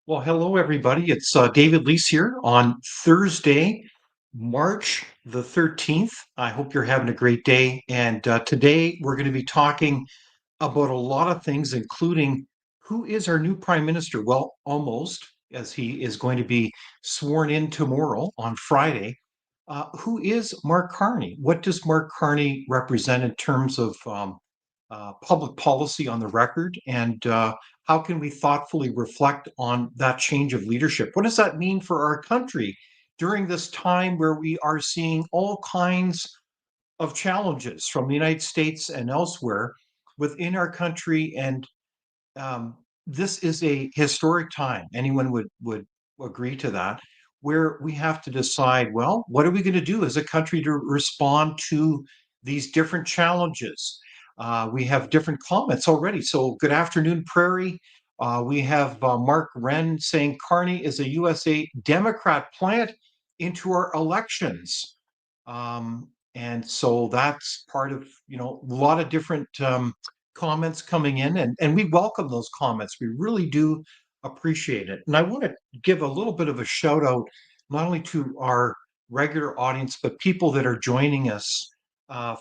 Well, hello, everybody. It's David Leese here on Thursday, March the 13th. I hope you're having a great day. And today we're going to be talking about a lot of things, including who is our new prime minister? Well, almost, as he is going to be sworn in tomorrow on Friday. Who is Mark Carney? What does Mark Carney represent in terms of public policy on the record? And how can we thoughtfully reflect on that change of leadership? What does that mean for our country during this time where we are seeing all kinds of challenges from the United States and elsewhere within our country? And um, this is a historic time. Anyone would agree to that, where we have to decide, well, what are we going to do as a country to respond to these different challenges? We have different comments already. So, good afternoon, Prairie. We have Mark Wren saying Carney is a USA Democrat plant into our elections. And so that's part of, a lot of different comments coming in, and we welcome those comments. We really do appreciate it. And I want to give a little bit of a shout out, not only to our regular audience, but people that are joining us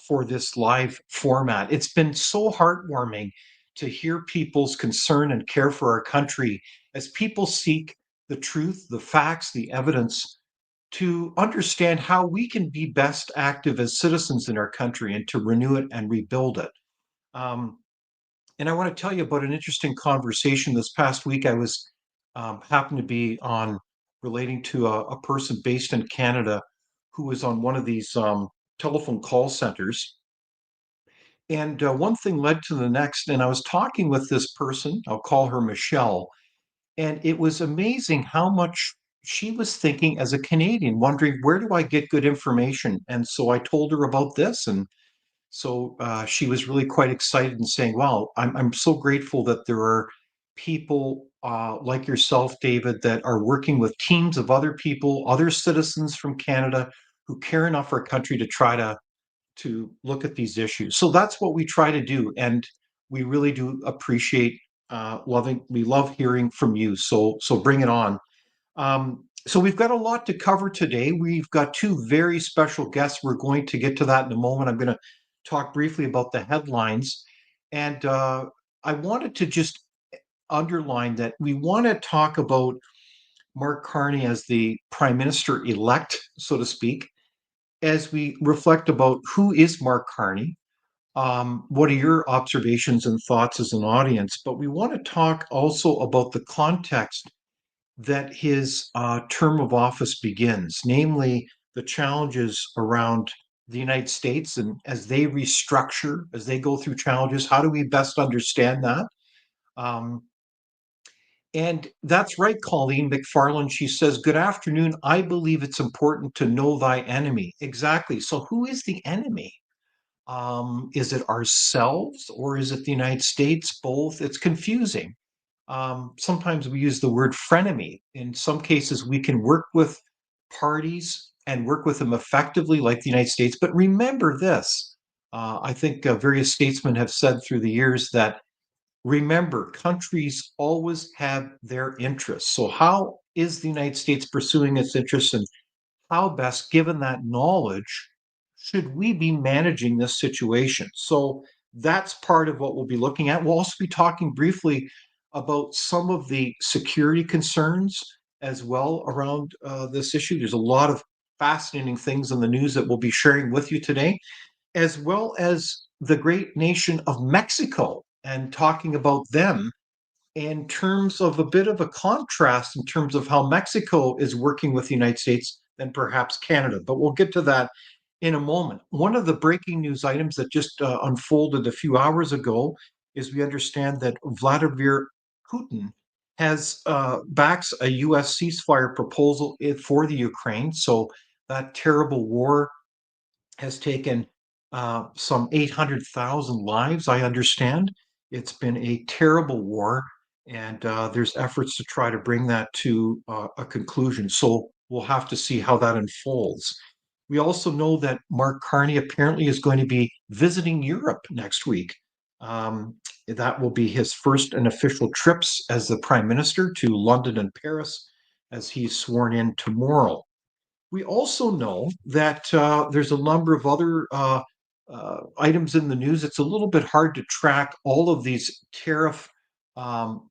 for this live format. It's been so heartwarming to hear people's concern and care for our country as people seek the truth, the facts, the evidence to understand how we can be best active as citizens in our country and to renew it and rebuild it. Um, and I want to tell you about an interesting conversation this past week. I was happened to be on relating to a person based in Canada who was on one of these telephone call centers. And one thing led to the next. And I was talking with this person, I'll call her Michelle, and it was amazing how much she was thinking as a Canadian, wondering, where do I get good information? And so I told her about this. And so she was really quite excited and saying, wow, I'm so grateful that there are people like yourself, David, that are working with teams of other people, other citizens from Canada who care enough for our country to try to look at these issues. So that's what we try to do. And we really do appreciate we love hearing from you. So bring it on. So we've got a lot to cover today. We've got two very special guests. We're going to get to that in a moment. I'm going to talk briefly about the headlines. And I wanted to just underline that we want to talk about Mark Carney as the prime minister elect, so to speak, as we reflect about who is Mark Carney. What are your observations and thoughts as an audience? But we want to talk also about the context that his term of office begins, namely the challenges around the United States, and as they restructure, as they go through challenges, how do we best understand that? Um, and that's right, Colleen McFarland. She says, good afternoon. I believe it's important to know thy enemy. Exactly. So, who is the enemy? Is it ourselves or is it the United States? Both. It's confusing. Sometimes we use the word frenemy. In some cases, we can work with parties and work with them effectively, like the United States. But remember this, I think various statesmen have said through the years that remember, countries always have their interests. So, how is the United States pursuing its interests, and how best, given that knowledge, should we be managing this situation? So that's part of what we'll be looking at. We'll also be talking briefly about some of the security concerns as well around this issue. There's a lot of fascinating things in the news that we'll be sharing with you today, as well as the great nation of Mexico and talking about them in terms of a bit of a contrast in terms of how Mexico is working with the United States than perhaps Canada. But we'll get to that in a moment. One of the breaking news items that just unfolded a few hours ago is we understand that Vladimir Putin has backs a U.S. ceasefire proposal for the Ukraine. So that terrible war has taken some 800,000 lives, I understand. It's been a terrible war, and there's efforts to try to bring that to a conclusion. So we'll have to see how that unfolds. We also know that Mark Carney apparently is going to be visiting Europe next week. Um, That will be his first unofficial trips as the Prime Minister to London and Paris as he's sworn in tomorrow. We also know that there's a number of other items in the news. It's a little bit hard to track all of these tariff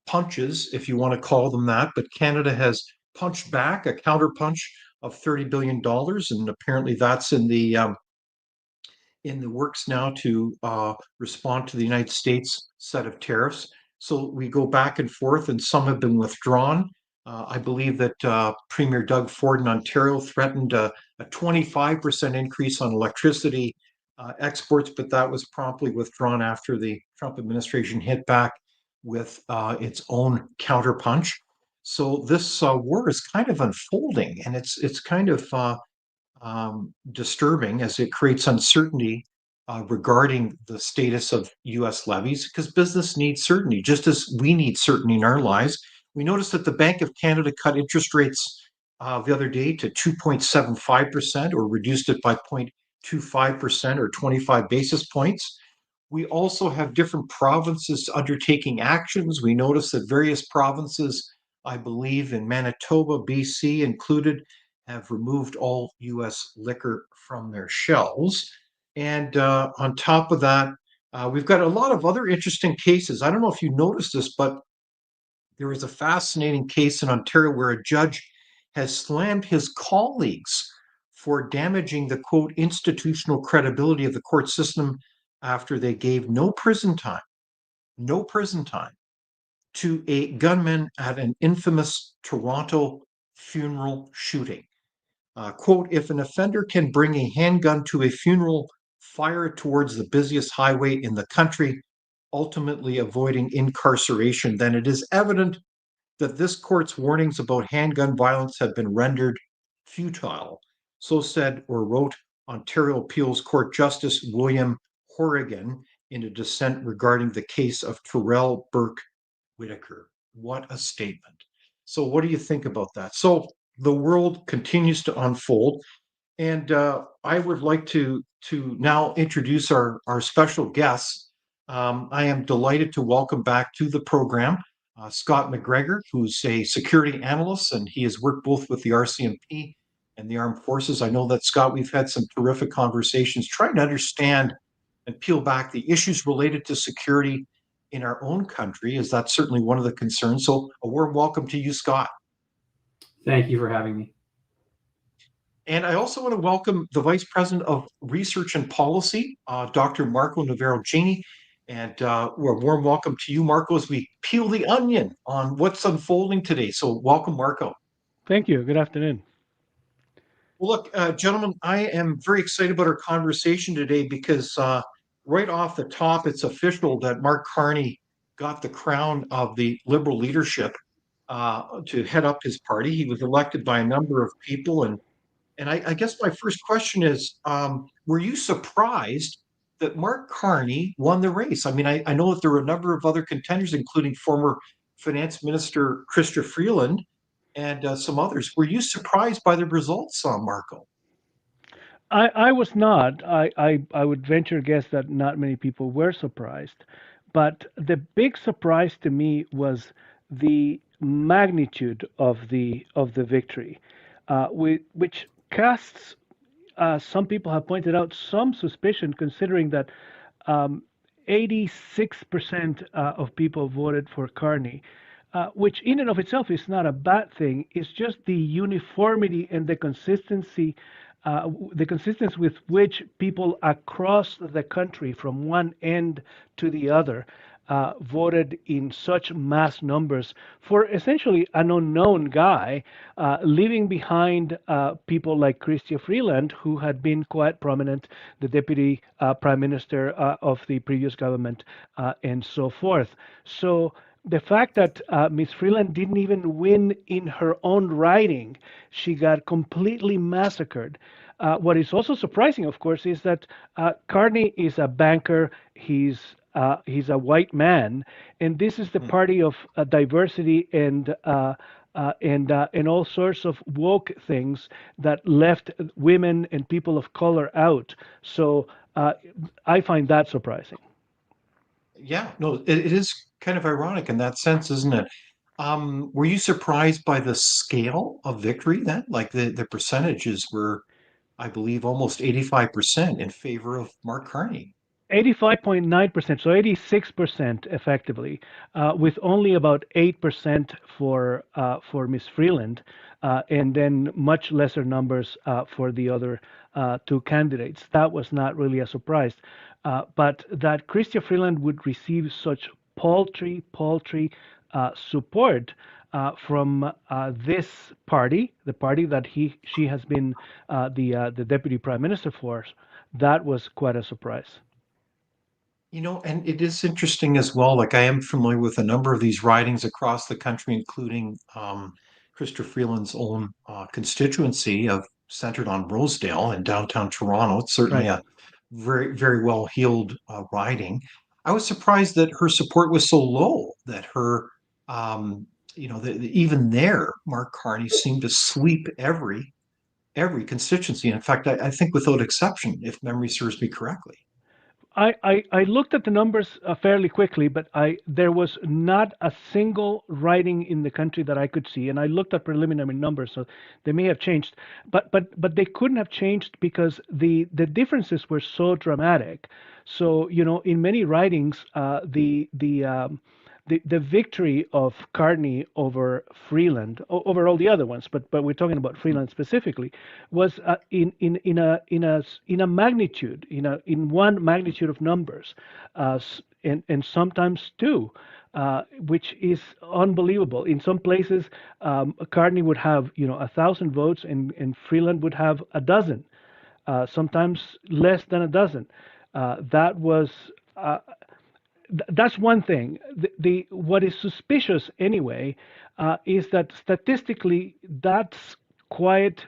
punches, if you want to call them that, but Canada has punched back a counterpunch of $30 billion, and apparently that's in the works now to respond to the United States set of tariffs. So we go back and forth, and some have been withdrawn. I believe that Premier Doug Ford in Ontario threatened a 25% increase on electricity exports, but that was promptly withdrawn after the Trump administration hit back with its own counterpunch. So this war is kind of unfolding, and it's kind of disturbing as it creates uncertainty regarding the status of U.S. levies because business needs certainty, just as we need certainty in our lives. We noticed that the Bank of Canada cut interest rates the other day to 2.75% or reduced it by 0.25% or 25 basis points. We also have different provinces undertaking actions. We notice that various provinces, I believe in Manitoba, BC included, have removed all US liquor from their shelves. And on top of that, we've got a lot of other interesting cases. I don't know if you noticed this, but there was a fascinating case in Ontario where a judge has slammed his colleagues for damaging the quote institutional credibility of the court system after they gave no prison time to a gunman at an infamous Toronto funeral shooting. Quote, if an offender can bring a handgun to a funeral, fire it towards the busiest highway in the country, ultimately avoiding incarceration, then it is evident that this court's warnings about handgun violence have been rendered futile. So said or wrote Ontario Appeals Court Justice William Horrigan in a dissent regarding the case of Terrell Burke Whitaker. What a statement. So, what do you think about that? So, the world continues to unfold, and I would like to now introduce our special guests. I am delighted to welcome back to the program Scott McGregor, who's a security analyst, and he has worked both with the RCMP and the armed forces. I know that, Scott, we've had some terrific conversations trying to understand and peel back the issues related to security in our own country, as that's certainly one of the concerns. So, a warm welcome to you, Scott. Thank you for having me. And I also want to welcome the Vice President of Research and Policy, Dr. Marco Navarro-Genie. And a warm welcome to you, Marco, as we peel the onion on what's unfolding today. So, welcome, Marco. Thank you. Good afternoon. Well, look, gentlemen, I am very excited about our conversation today because right off the top, it's official that Mark Carney got the crown of the Liberal leadership to head up his party. He was elected by a number of people, and I guess my first question is, were you surprised that Mark Carney won the race? I mean, I know that there were a number of other contenders, including former Finance Minister Chrystia Freeland and some others. Were you surprised by the results, Marco? I was not. I would venture a guess that not many people were surprised. But the big surprise to me was the magnitude of the victory, which casts, some people have pointed out, some suspicion, considering that 86% of people voted for Carney, which in and of itself is not a bad thing. It's just the uniformity and the consistency with which people across the country, from one end to the other, voted in such mass numbers for essentially an unknown guy, leaving behind people like Chrystia Freeland, who had been quite prominent, the deputy prime minister of the previous government, and so forth. So the fact that Ms. Freeland didn't even win in her own riding, she got completely massacred. What is also surprising, of course, is that Carney is a banker. He's a white man, and this is the party of diversity and all sorts of woke things that left women and people of color out. So I find that surprising. Yeah, no, it is kind of ironic in that sense, isn't it? Were you surprised by the scale of victory then? Like the percentages were, I believe, almost 85% in favor of Mark Carney. 85.9%, so 86% effectively, with only about 8% for Miss Freeland, and then much lesser numbers for the other two candidates. That was not really a surprise, but that Chrystia Freeland would receive such paltry support from this party, the party that she has been the deputy prime minister for, that was quite a surprise. And it is interesting as well. Like I am familiar with a number of these ridings across the country, including Christopher Freeland's own constituency of centered on Rosedale in downtown Toronto. It's certainly Right. a very well-heeled riding. I was surprised that her support was so low, that her, even there, Mark Carney seemed to sweep every constituency. In fact, I think without exception, if memory serves me correctly. I looked at the numbers fairly quickly, but there was not a single riding in the country that I could see, and I looked at preliminary numbers, so they may have changed, but they couldn't have changed because the differences were so dramatic. So in many ridings, the victory of Carney over Freeland, over all the other ones, but we're talking about Freeland specifically, was in a magnitude, in one magnitude of numbers, and sometimes two. Which is unbelievable. In some places, Carney would have 1,000 votes, and Freeland would have a dozen, sometimes less than a dozen. That was that's one thing. The what is suspicious anyway is that statistically that's quite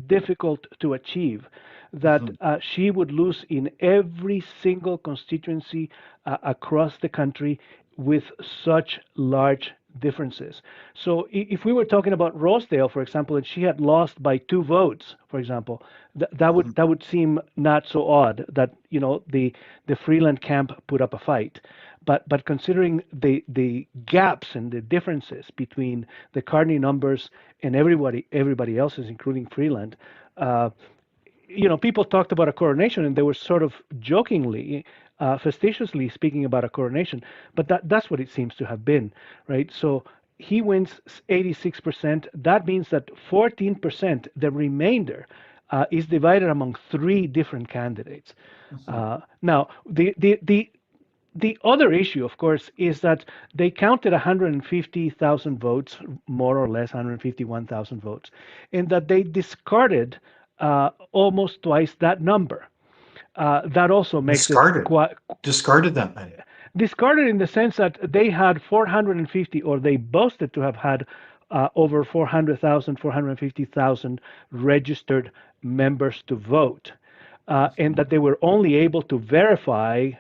difficult to achieve. That Mhm. she would lose in every single constituency across the country with such large differences. So if we were talking about Rosedale, for example, and she had lost by 2 votes, for example, that would seem not so odd that the Freeland camp put up a fight. But considering the gaps and the differences between the Carney numbers and everybody else's, including Freeland, uh, people talked about a coronation, and they were sort of jokingly, facetiously speaking about a coronation, but that's what it seems to have been, right? So he wins 86%. That means that 14%, the remainder, is divided among three different candidates. Mhm. Now, the other issue, of course, is that they counted 150,000 votes, more or less 151,000 votes, and that they discarded almost twice that number. That also makes it Discarded, quite discarded that many. discarded in the sense that they had 450, or they boasted to have had over 400,000, 450,000 registered members to vote, and Mhm. that they were only able to verify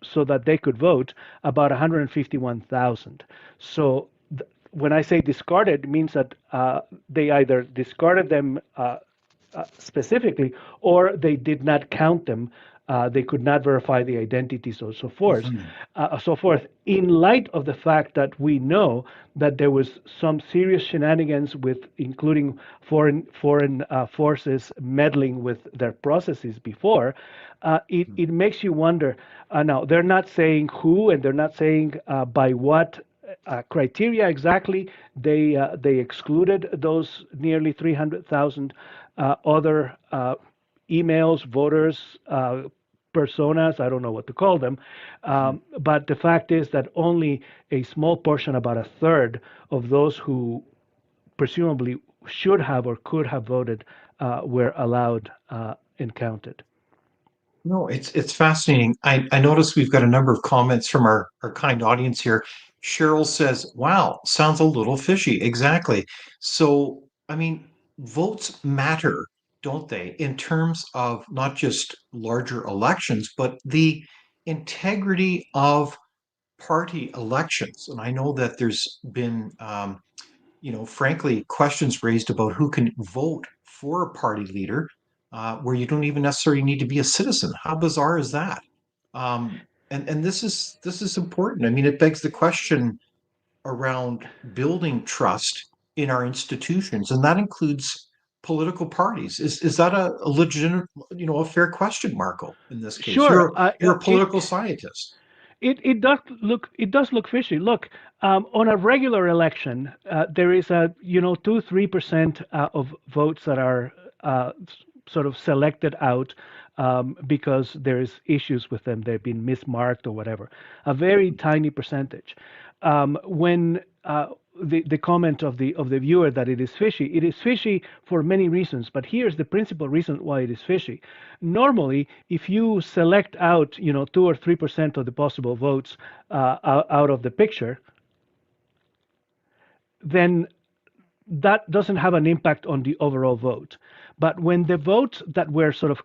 so that they could vote about 151,000. So when I say discarded, it means that they either discarded them specifically, or they did not count them. They could not verify the identities, or so forth. Mhm. So forth. In light of the fact that we know that there was some serious shenanigans with, including foreign forces meddling with their processes before, it makes you wonder. Now they're not saying who, and they're not saying by what criteria exactly they excluded those nearly 300,000 other emails, voters, personas, I don't know what to call them. Mhm. But the fact is that only a small portion, about a third of those who presumably should have or could have voted, were allowed and counted. No, it's fascinating. I notice we've got a number of comments from our kind audience here. Cheryl says, "Wow, sounds a little fishy." Exactly. So, I mean, votes matter, don't they, in terms of not just larger elections, but the integrity of party elections. And I know that there's been frankly, questions raised about who can vote for a party leader where you don't even necessarily need to be a citizen. How bizarre is that? Um, And this is important. I mean, it begs the question around building trust in our institutions, and that includes political parties. Is that a legitimate, a fair question, Marco? In this case, Sure, you're a political scientist. it does look fishy. Look, on a regular election, there is a 2-3% of votes that are sort of selected out because there's issues with them. They've been mismarked or whatever. A very tiny percentage. When the comment of the viewer that it is fishy for many reasons. But here's the principal reason why it is fishy. Normally, if you select out 2 or 3% of the possible votes out of the picture, then that doesn't have an impact on the overall vote. But when the votes that were sort of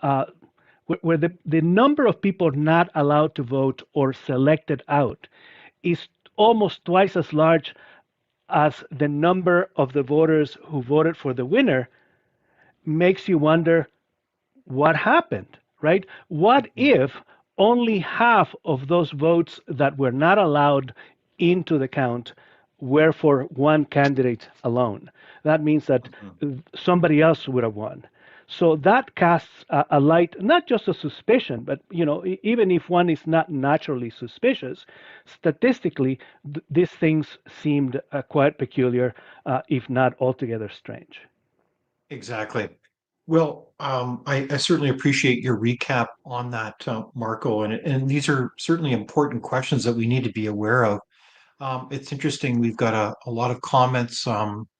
uh, where the number of people not allowed to vote or selected out is almost twice as large as the number of the voters who voted for the winner, makes you wonder what happened, right? What if only half of those votes that were not allowed into the count were for one candidate alone? That means that somebody else would have won. So that casts a light, not just a suspicion, but even if one is not naturally suspicious, statistically, these things seemed quite peculiar, if not altogether strange. Exactly. Well, I certainly appreciate your recap on that, Marco, and these are certainly important questions that we need to be aware of. It's interesting. We've got a lot of comments.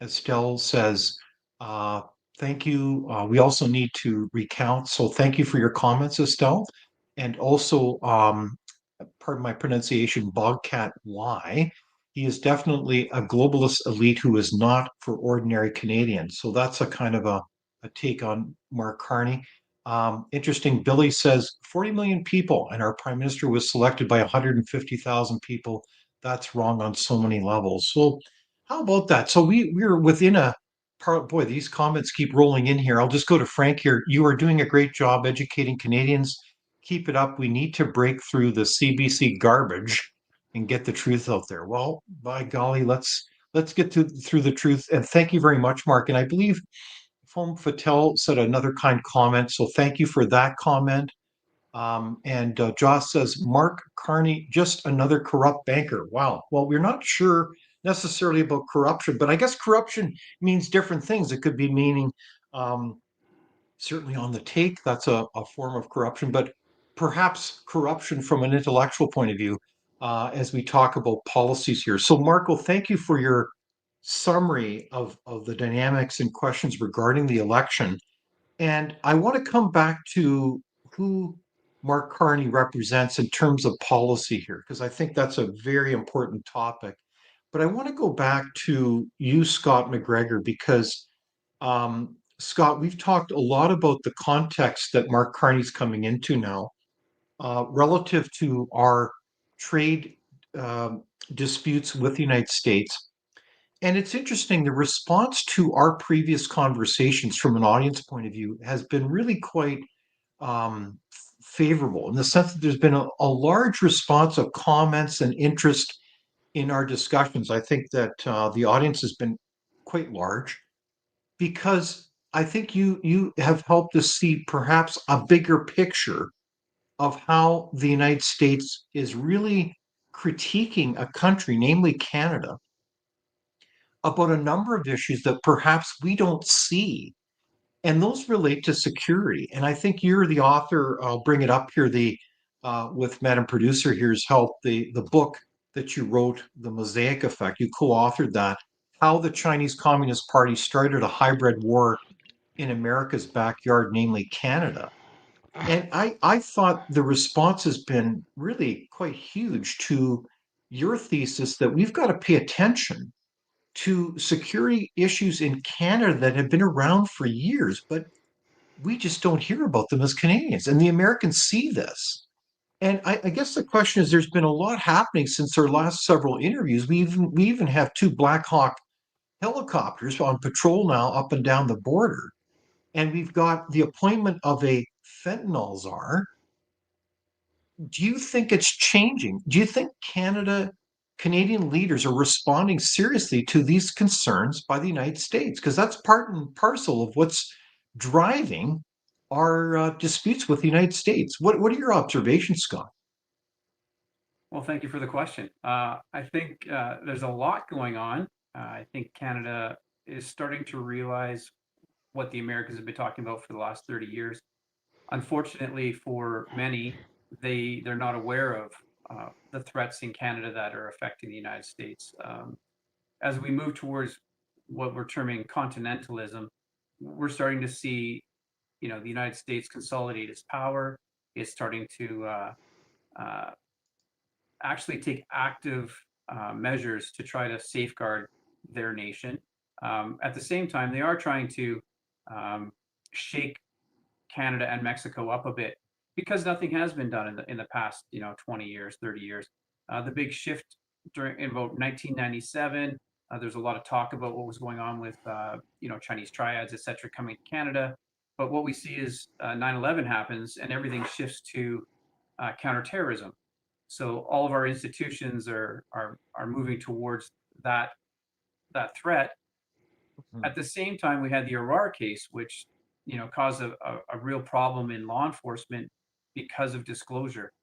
Estelle says, uh, thank you. We also need to recount. So thank you for your comments, Estelle. And also, pardon my pronunciation, Bobcat Y. He is definitely a globalist elite who is not for ordinary Canadians. So that's a kind of a take on Mark Carney. Interesting. Billy says 40 million people, and our prime minister was selected by 150,000 people. That's wrong on so many levels. So, how about that? So we're within a part. Boy, these comments keep rolling in here. I'll just go to Frank here. You are doing a great job educating Canadians. Keep it up. We need to break through the CBC garbage and get the truth out there. Well, by golly, let's get through the truth. And thank you very much, Mark. And I believe Foam Fatel said another kind comment. So thank you for that comment. And Joss says, Mark Carney, just another corrupt banker. Wow. Well, we're not sure necessarily about corruption, but I guess corruption means different things. It could be meaning um, certainly on the take, that's a form of corruption, but perhaps corruption from an intellectual point of view as we talk about policies here. So, Marco, thank you for your summary of the dynamics and questions regarding the election. And I want to come back to who Mark Carney represents in terms of policy here, because I think that's a very important topic. But I want to go back to you, Scott McGregor, because Scott, we've talked a lot about the context that Mark Carney's coming into now relative to our trade um disputes with the United States. And it's interesting, the response to our previous conversations from an audience point of view has been really quite um, favorable in the sense that there's been a large response of comments and interest in our discussions. I think that the audience has been quite large because I think you have helped us see perhaps a bigger picture of how the United States is really critiquing a country, namely Canada, about a number of issues that perhaps we don't see. And those relate to security. And I think you're the author, I'll bring it up here, the with Madam Producer here's help, the book that you wrote, The Mosaic Effect, you co-authored that, how the Chinese Communist Party started a hybrid war in America's backyard, namely Canada. And I thought the response has been really quite huge to your thesis that we've got to pay attention to security issues in Canada that have been around for years, but we just don't hear about them as Canadians. And the Americans see this. And I guess the question is there's been a lot happening since our last several interviews. We even have two Black Hawk helicopters on patrol now up and down the border. And we've got the appointment of a fentanyl czar. Do you think it's changing? Do you think Canadian leaders are responding seriously to these concerns by the United States? Because that's part and parcel of what's driving our disputes with the United States. What are your observations, Scott? Well, thank you for the question. I think there's a lot going on. I think Canada is starting to realize what the Americans have been talking about for the last 30 years. Unfortunately, for many, they're not aware of the threats in Canada that are affecting the United States. As we move towards what we're terming continentalism, we're starting to see, the United States consolidate its power. It's starting to uh, actually take active measures to try to safeguard their nation. At the same time, they are trying to shake Canada and Mexico up a bit because nothing has been done in the past, 20 years, 30 years. The big shift in about 1997, there's a lot of talk about what was going on with, Chinese triads, et cetera, coming to Canada. But what we see is 9/11 happens and everything shifts to counterterrorism. So all of our institutions are moving towards that threat. Mhm. At the same time, we had the Aurora case, which caused a real problem in law enforcement because of disclosure.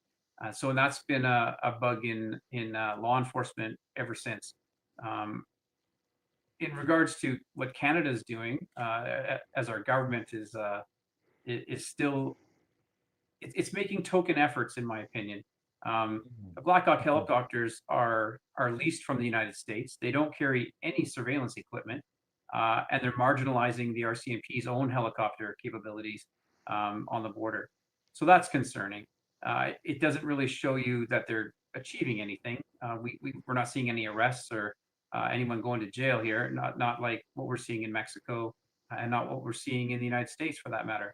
So that's been a bug in law enforcement ever since. Um, in regards to what Canada is doing, as our government is still it's making token efforts, in my opinion. Mhm. The Black Hawk Mhm. helicopters are leased from the United States. They don't carry any surveillance equipment, and they're marginalizing the RCMP's own helicopter capabilities on the border. So that's concerning. It doesn't really show you that they're achieving anything. We're not seeing any arrests or anyone going to jail here. Not like what we're seeing in Mexico, and not what we're seeing in the United States, for that matter.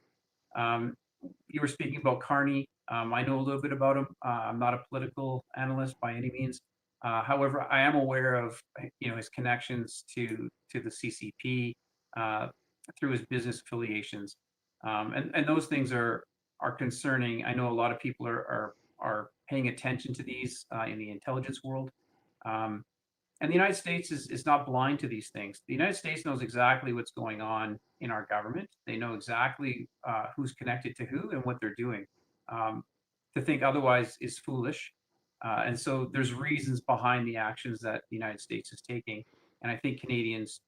Um, you were speaking about Carney. I know a little bit about him. I'm not a political analyst by any means. However, I am aware of his connections to the CCP uh, through his business affiliations, and those things are concerning. I know a lot of people are paying attention to these in the intelligence world. Um, and the United States is not blind to these things. The United States knows exactly what's going on in our government. They know exactly who's connected to who and what they're doing. Um, to think otherwise is foolish. And so there's reasons behind the actions that the United States is taking. And I think Canadians,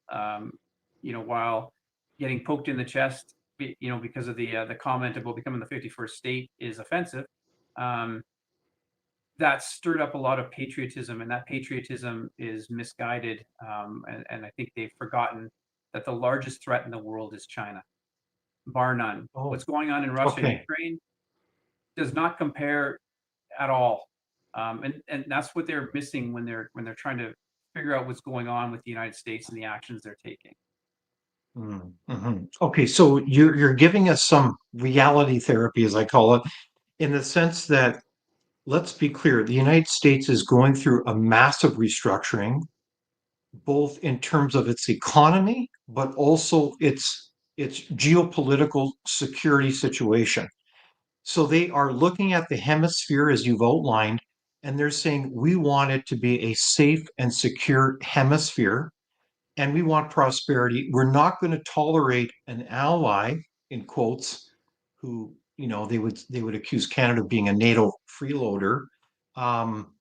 while getting poked in the chest, because of the comment about becoming the 51st state is offensive, um, that stirred up a lot of patriotism, and that patriotism is misguided. And I think they've forgotten that the largest threat in the world is China, bar none. Oh, What's going on in Russia and okay. Ukraine does not compare at all. And that's what they're missing when they're trying to figure out what's going on with the United States and the actions they're taking. Mhm. Okay, so you're giving us some reality therapy, as I call it, in the sense that let's be clear, the United States is going through a massive restructuring, both in terms of its economy, but also its geopolitical security situation. So they are looking at the hemisphere as you've outlined, and they're saying we want it to be a safe and secure hemisphere, and we want prosperity. We're not going to tolerate an ally, in quotes, who they would accuse Canada of being a NATO freeloader. Um,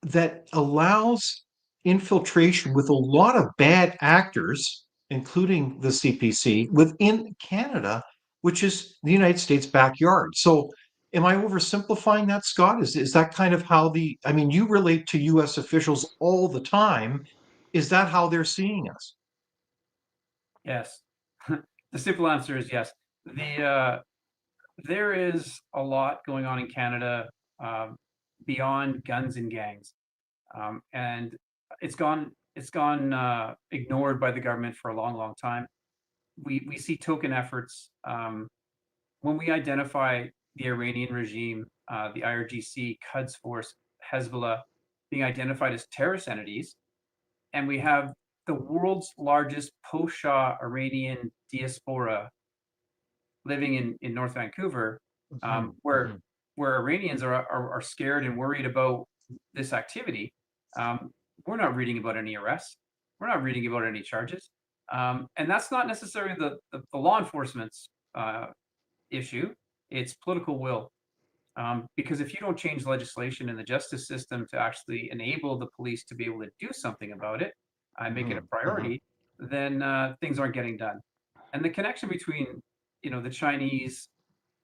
that allows infiltration with a lot of bad actors, including the CPC, within Canada, which is the United States backyard. So, am I oversimplifying that, Scott? Is that kind of how I mean, you relate to US officials all the time. Is that how they're seeing us? Yes, the simple answer is yes. There is a lot going on in Canada um, beyond guns and gangs. And it's gone ignored by the government for a long, long time. We see token efforts when we identify the Iranian regime, the IRGC, Quds Force, Hezbollah being identified as terrorist entities, and we have the world's largest post-Shah Iranian diaspora living in North Vancouver, Mhm, where mhm. where Iranians are scared and worried about this activity, we're not reading about any arrests. We're not reading about any charges. And that's not necessarily the law enforcement's issue. It's political will. Because if you don't change legislation in the justice system to actually enable the police to be able to do something about it and make it a priority, then things aren't getting done. And the connection between, the Chinese,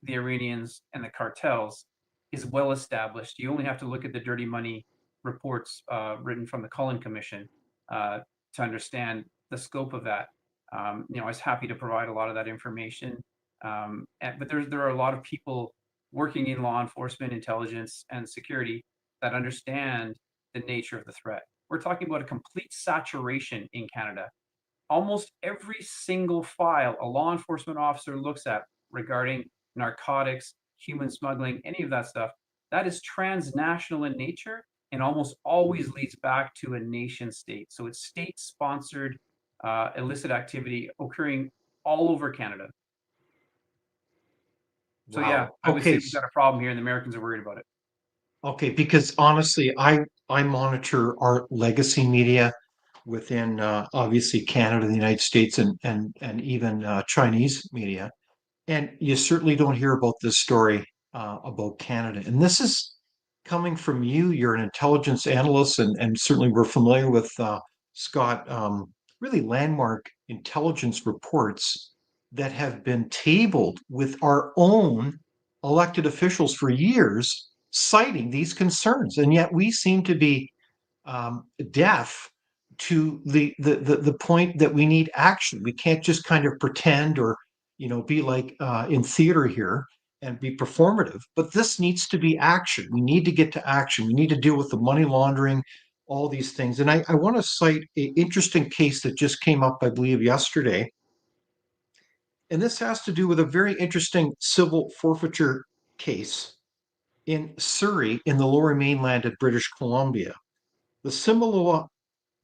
the Iranians, and the cartels is well established. You only have to look at the dirty money reports written from the Cullen Commission to understand the scope of that. I was happy to provide a lot of that information. But there are a lot of people working in law enforcement, intelligence, and security that understand the nature of the threat. We're talking about a complete saturation in Canada. Almost every single file a law enforcement officer looks at regarding narcotics, human smuggling, any of that stuff, that is transnational in nature and almost always leads back to a nation state. So it's state-sponsored illicit activity occurring all over Canada. So yeah, I would say we've got a problem here and the Americans are worried about it. Okay, because honestly, I monitor our legacy media within obviously Canada, the United States, and even Chinese media, and you certainly don't hear about this story about Canada. And this is coming from you. You're an intelligence analyst, and certainly we're familiar with Scott. Really landmark intelligence reports that have been tabled with our own elected officials for years, citing these concerns, and yet we seem to be deaf to the point that we need action. We can't just kind of pretend or be like in theater here and be performative, but this needs to be action. We need to get to action. We need to deal with the money laundering, all these things. And I want to cite an interesting case that just came up, I believe, yesterday. And this has to do with a very interesting civil forfeiture case in Surrey in the Lower Mainland of British Columbia. The Simaloa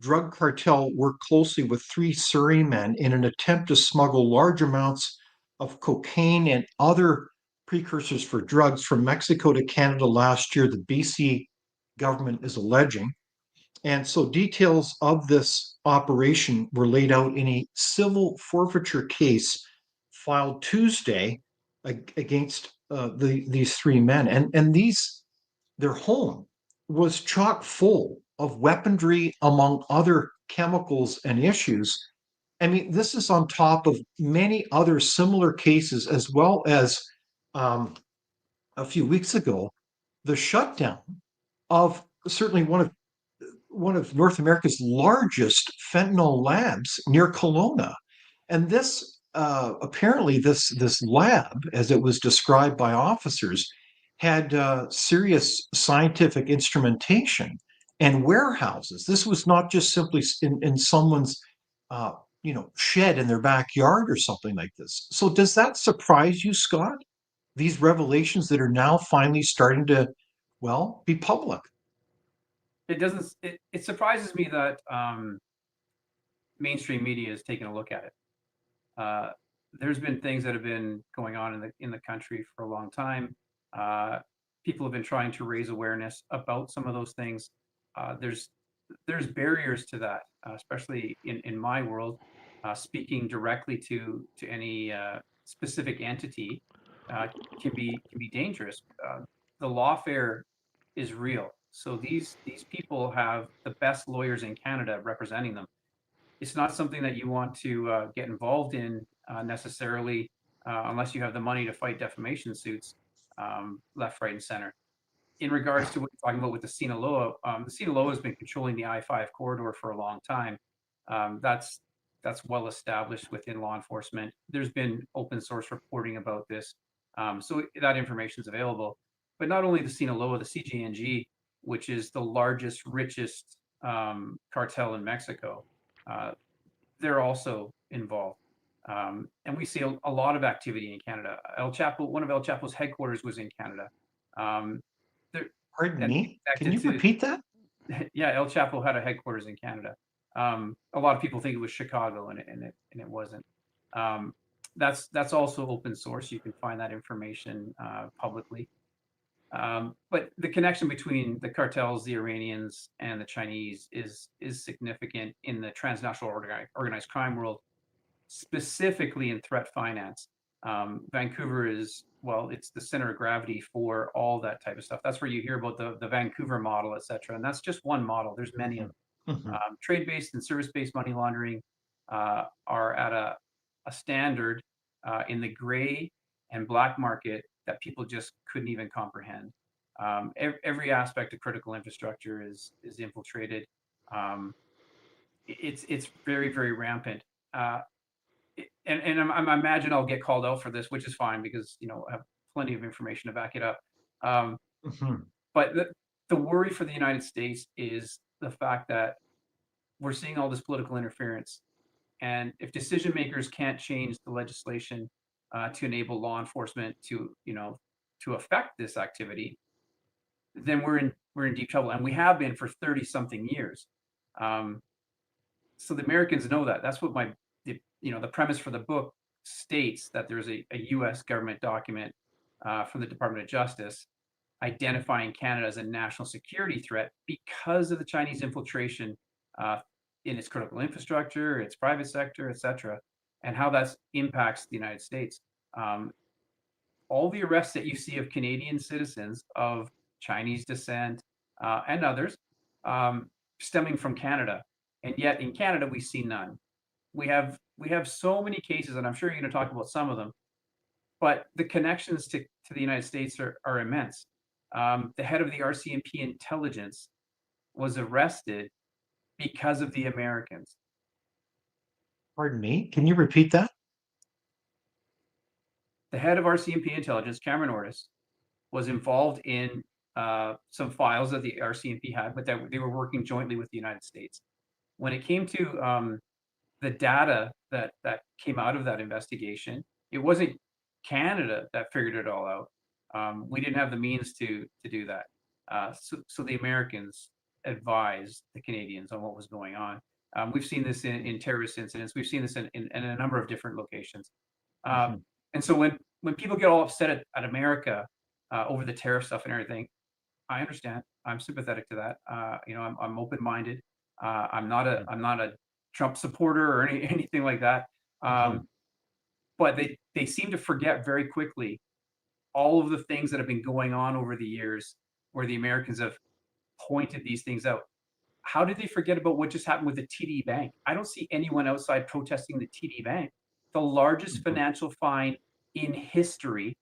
drug cartel worked closely with three Surrey men in an attempt to smuggle large amounts of cocaine and other precursors for drugs from Mexico to Canada last year, the BC government is alleging. And so details of this operation were laid out in a civil forfeiture case filed Tuesday against these three men. And their home was chock full of weaponry, among other chemicals and issues. I mean, this is on top of many other similar cases, as well as a few weeks ago, the shutdown of certainly one of North America's largest fentanyl labs near Kelowna. And this apparently this lab, as it was described by officers, had serious scientific instrumentation and warehouses. This was not just simply in someone's shed in their backyard or something like this. So does that surprise you, Scott? These revelations that are now finally starting to, well, be public. It doesn't. It surprises me that mainstream media has taken a look at it. There's been things that have been going on in the country for a long time. People have been trying to raise awareness about some of those things. There's barriers to that, especially in my world. Speaking directly to any specific entity can be dangerous. The lawfare is real. So these people have the best lawyers in Canada representing them. It's not something that you want to get involved in necessarily unless you have the money to fight defamation suits left, right, and center. In regards to what you're talking about with the Sinaloa has been controlling the I-5 corridor for a long time. That's well established within law enforcement. There's been open source reporting about this, so that information is available. But not only the Sinaloa, the CJNG, which is the largest, richest cartel in Mexico, they're also involved. And we see a lot of activity in Canada. One of El Chapo's headquarters was in Canada. Pardon me? Can you repeat that? Yeah, El Chapo had a headquarters in Canada. A lot of people think it was Chicago, and it wasn't. That's also open source. You can find that information publicly. But the connection between the cartels, the Iranians, and the Chinese is significant in the transnational organized crime world, specifically in threat finance. Vancouver is, well, it's the center of gravity for all that type of stuff. That's where you hear about the Vancouver model, et cetera. And that's just one model. There's many of them. Mhm. Trade-based and service-based money laundering are at a standard in the gray and black market that people just couldn't even comprehend. Every aspect of critical infrastructure is infiltrated. It's very, very rampant. And I imagine I'll get called out for this, which is fine because I have plenty of information to back it up. Mhm. But the worry for the United States is the fact that we're seeing all this political interference, and if decision makers can't change the legislation to enable law enforcement to affect this activity, then we're in deep trouble, and we have been for 30 something years. Um, so the Americans know that. That's what the premise for the book states, that there's a U.S. government document from the Department of Justice identifying Canada as a national security threat because of the Chinese infiltration uh, in its critical infrastructure, its private sector, et cetera, and how that impacts the United States. Um, all the arrests that you see of Canadian citizens of Chinese descent and others stemming from Canada, and yet in Canada we see none. We have so many cases, and I'm sure you're going to talk about some of them, but the connections to the United States are immense. The head of the RCMP Intelligence was arrested because of the Americans. Pardon me, can you repeat that? The head of RCMP Intelligence, Cameron Ortis, was involved in some files that the RCMP had, but that they were working jointly with the United States. When it came to the data that came out of that investigation, it wasn't Canada that figured it all out. We didn't have the means to do that. So the Americans advised the Canadians on what was going on. We've seen this in terrorist incidents. We've seen this in a number of different locations. Mhm. And so when people get all upset at America over the tariff stuff and everything, I understand. I'm sympathetic to that. I'm open-minded. I'm not a Trump supporter or anything like that. Mhm. But they seem to forget very quickly all of the things that have been going on over the years, where the Americans have pointed these things out. How did they forget about what just happened with the TD Bank? I don't see anyone outside protesting the TD Bank, the largest Mhm. financial fine in history.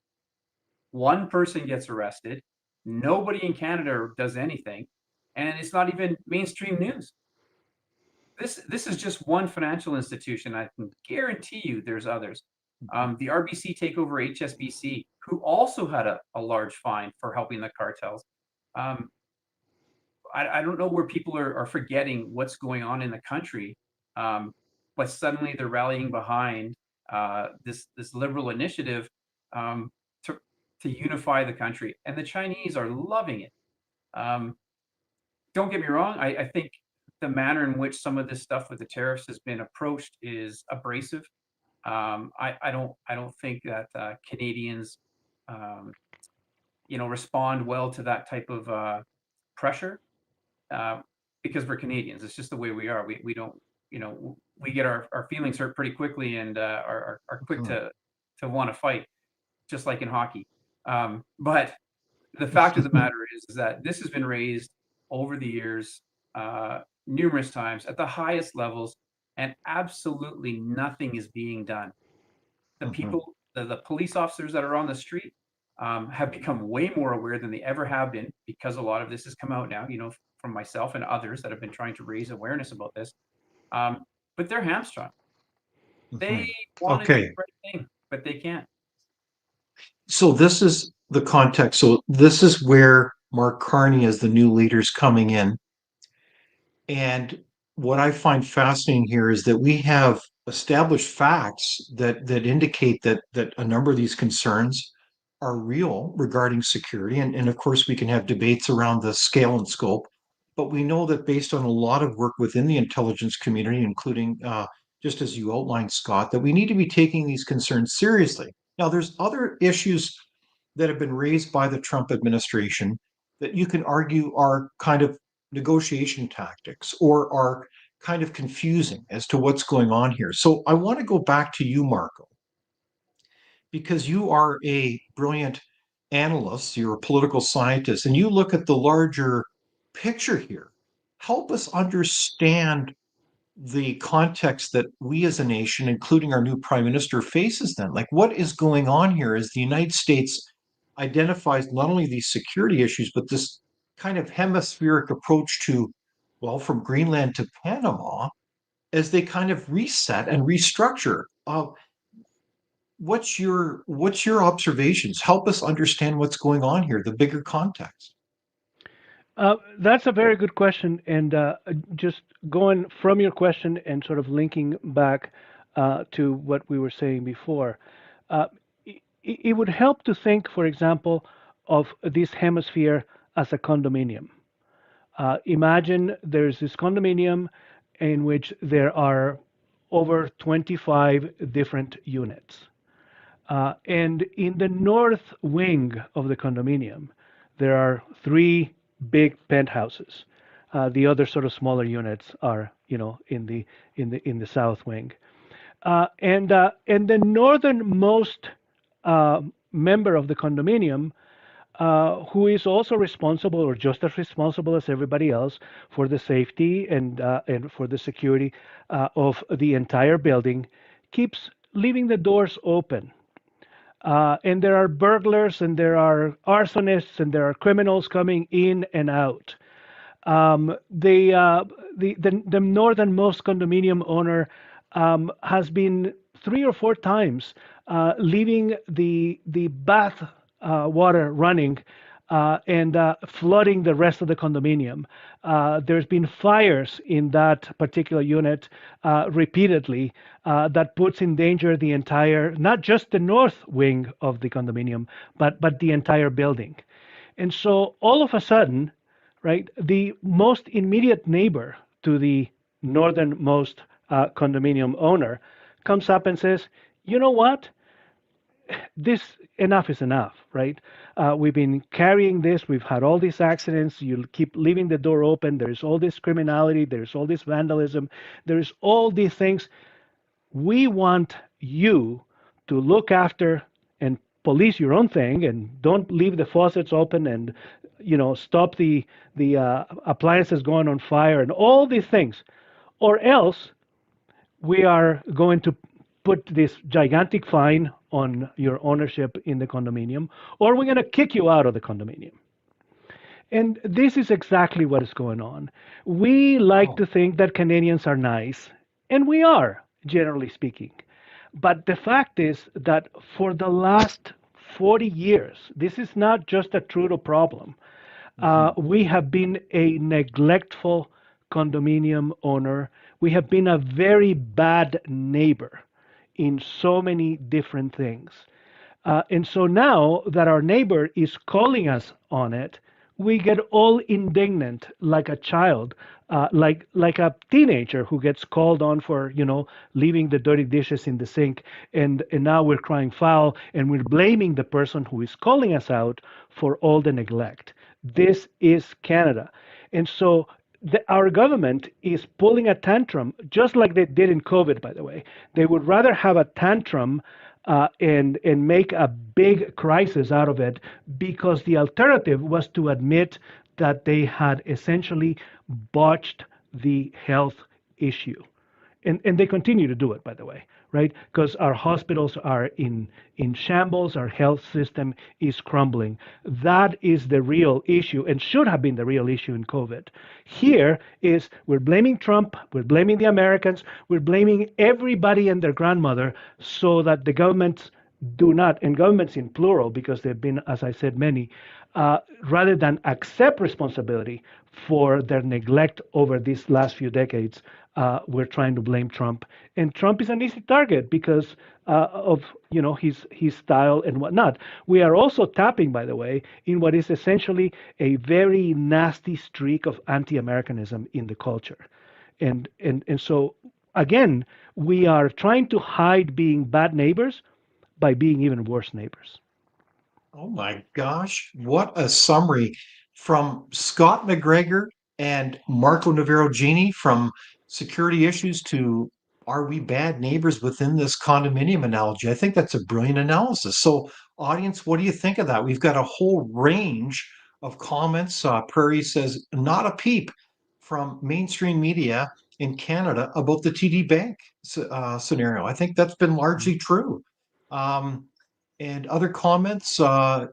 One person gets arrested. Nobody in Canada does anything, and it's not even mainstream news. This is just one financial institution. I can guarantee you there's others. The RBC takeover HSBC, who also had a large fine for helping the cartels. Um, I don't know where people are forgetting what's going on in the country, but suddenly they're rallying behind this liberal initiative um, to unify the country, and the Chinese are loving it. Um, don't get me wrong. I think the manner in which some of this stuff with the tariffs has been approached is abrasive. I don't think that Canadians, um, respond well to that type of pressure uh, because we're Canadians. It's just the way we are. We don't, we get our feelings hurt pretty quickly and are quick Mhm. to want to fight, just like in hockey. But the fact of the matter is that this has been raised over the years numerous times at the highest levels, and absolutely nothing is being done. The Mhm. people, the police officers that are on the street have become way more aware than they ever have been, because a lot of this has come out now, from myself and others that have been trying to raise awareness about this. Um, but they're hamstrung. They Mhm. want to do Okay, the right thing, but they can't. so this is the context. So this is where Mark Carney as the new leader's coming in. And what I find fascinating here is that we have established facts that indicate that a number of these concerns are real regarding security. And of course, we can have debates around the scale and scope, but we know that based on a lot of work within the intelligence community, including just as you outlined, Scott, that we need to be taking these concerns seriously. Now, there's other issues that have been raised by the Trump administration that you can argue are kind of negotiation tactics or are kind of confusing as to what's going on here. So I want to go back to you, Marco, because you are a brilliant analyst, you're a political scientist, and you look at the larger picture here. Help us understand the context that we as a nation, including our new prime minister, faces then. Like, what is going on here as the United States identifies not only these security issues, but this kind of hemispheric approach to, well, from Greenland to Panama, as they kind of reset and restructure. What's your observations? Help us understand what's going on here, the bigger context. That's a very good question. And just going from your question and sort of linking back to what we were saying before, it would help to think, for example, of this hemisphere as a condominium. Imagine there's this condominium in which there are over 25 different units. And in the north wing of the condominium, there are three big penthouses. The other sort of smaller units are, in the south wing. And the northernmost member of the condominium, who is also responsible or just as responsible as everybody else for the safety and for the security of the entire building, keeps leaving the doors open. And there are burglars and there are arsonists and there are criminals coming in and out. The northernmost condominium owner has been 3 or 4 times leaving the bath water running and flooding the rest of the condominium. There's been fires in that particular unit repeatedly that puts in danger the entire, not just the north wing of the condominium, but the entire building. And so all of a sudden, right, the most immediate neighbor to the northernmost condominium owner comes up and says, you know what? This enough is enough, right? We've been carrying this. We've had all these accidents. You keep leaving the door open. There's all this criminality. There's all this vandalism. There's all these things. We want you to look after and police your own thing and don't leave the faucets open and stop the appliances going on fire and all these things, or else we are going to put this gigantic fine on your ownership in the condominium, or we're going to kick you out of the condominium. And this is exactly what is going on. We like to think that Canadians are nice, and we are, generally speaking. But the fact is that for the last 40 years, this is not just a Trudeau problem. We have been a neglectful condominium owner. We have been a very bad neighbor in so many different things. And so now that our neighbor is calling us on it, we get all indignant like a child, like a teenager who gets called on for, leaving the dirty dishes in the sink. And now we're crying foul and we're blaming the person who is calling us out for all the neglect. This is Canada. And so our government is pulling a tantrum, just like they did in COVID, by the way. They would rather have a tantrum and make a big crisis out of it, because the alternative was to admit that they had essentially botched the health issue. And they continue to do it, by the way, right? Because our hospitals are in shambles, our health system is crumbling. That is the real issue and should have been the real issue in COVID. Here is we're blaming Trump, we're blaming the Americans, we're blaming everybody and their grandmother so that the governments do not, and governments in plural, because there have been, as I said, many, rather than accept responsibility for their neglect over these last few decades, we're trying to blame Trump. And Trump is an easy target because of his style and whatnot. We are also tapping, by the way, in what is essentially a very nasty streak of anti-Americanism in the culture. And so, again, we are trying to hide being bad neighbors by being even worse neighbors. Oh my gosh, what a summary from Scott McGregor and Marco Navarro-Genie, from security issues to are we bad neighbors within this condominium analogy. I think that's a brilliant analysis. So, audience, what do you think of that? We've got a whole range of comments. Prairie says, not a peep from mainstream media in Canada about the TD Bank scenario. I think that's been largely true. Um, and other comments,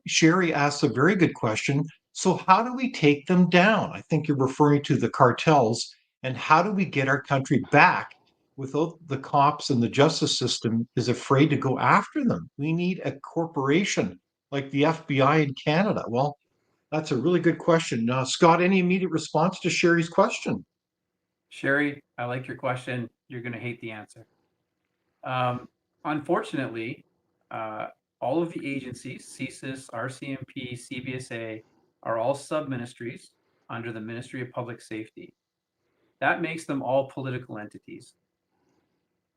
Sherry asked a very good question. So, how do we take them down? I think you're referring to the cartels. And how do we get our country back without the cops and the justice system is afraid to go after them? We need a corporation like the FBI in Canada. Well, that's a really good question. Scott, any immediate response to Sherry's question? Sherry, I like your question. You're going to hate the answer. Unfortunately, uh, all of the agencies, CSIS, RCMP, CBSA, are all sub-ministries under the Ministry of Public Safety. That makes them all political entities.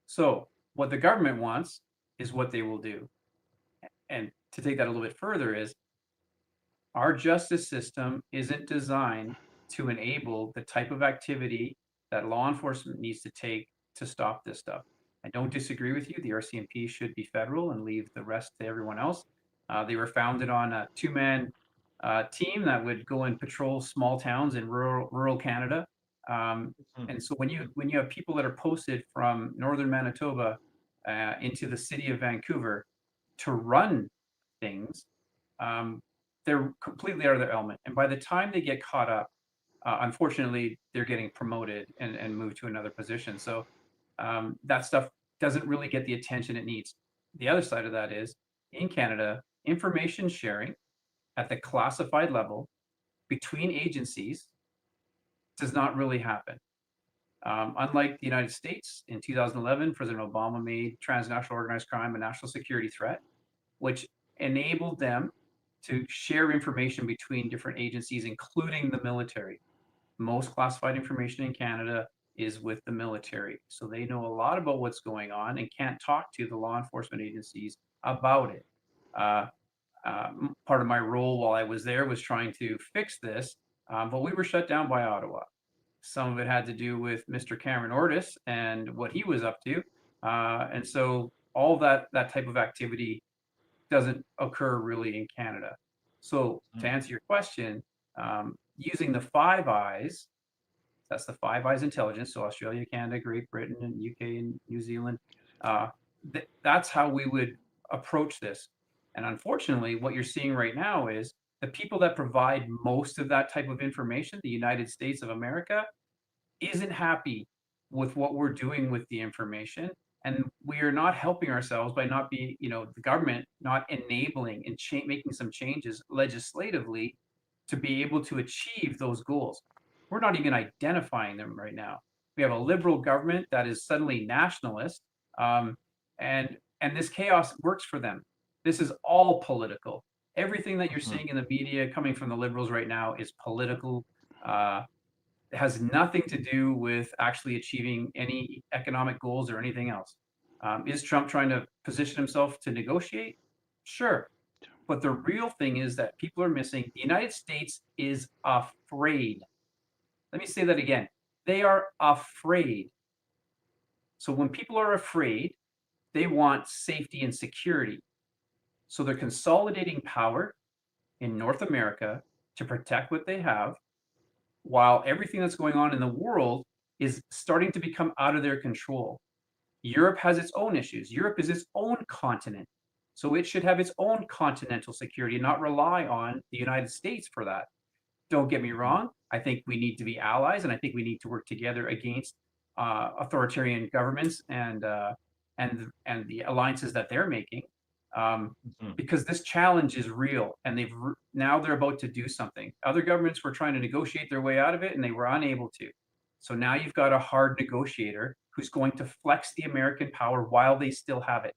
So what the government wants is what they will do. And to take that a little bit further is our justice system isn't designed to enable the type of activity that law enforcement needs to take to stop this stuff. I don't disagree with you. The RCMP should be federal and leave the rest to everyone else. They were founded on a two-man team that would go and patrol small towns in rural Canada. And so when you have people that are posted from northern Manitoba into the city of Vancouver to run things, they're completely out of their element. And by the time they get caught up, unfortunately, they're getting promoted and moved to another position. So that stuff doesn't really get the attention it needs. The other side of that is in Canada, information sharing at the classified level between agencies does not really happen. Unlike the United States, in 2011, President Obama made transnational organized crime a national security threat, which enabled them to share information between different agencies, including the military. Most classified information in Canada is with the military. So they know a lot about what's going on and can't talk to the law enforcement agencies about it. Uh, Part of my role while I was there was trying to fix this, but we were shut down by Ottawa. Some of it had to do with Mr. Cameron Ortis and what he was up to. And so all that type of activity doesn't occur really in Canada. So to answer your question, using the Five Eyes, that's the Five Eyes Intelligence, so Australia, Canada, Great Britain, and UK, and New Zealand, that's how we would approach this. And unfortunately, what you're seeing right now is the people that provide most of that type of information, the United States of America, isn't happy with what we're doing with the information, and we are not helping ourselves by not being, the government not enabling and making some changes legislatively to be able to achieve those goals. We're not even identifying them right now. We have a liberal government that is suddenly nationalist, um, and this chaos works for them. This is all political. Everything that you're seeing in the media coming from the liberals right now is political. Uh, it has nothing to do with actually achieving any economic goals or anything else. Is Trump trying to position himself to negotiate? Sure. But the real thing is that people are missing. The United States is afraid. Let me say that again. They are afraid. So when people are afraid, they want safety and security. So they're consolidating power in North America to protect what they have, while everything that's going on in the world is starting to become out of their control. Europe has its own issues. Europe is its own continent. So it should have its own continental security and not rely on the United States for that. Don't get me wrong. I think we need to be allies, and I think we need to work together against authoritarian governments and the alliances that they're making, because this challenge is real, and now they're about to do something. Other governments were trying to negotiate their way out of it, and they were unable to. So now you've got a hard negotiator who's going to flex the American power while they still have it.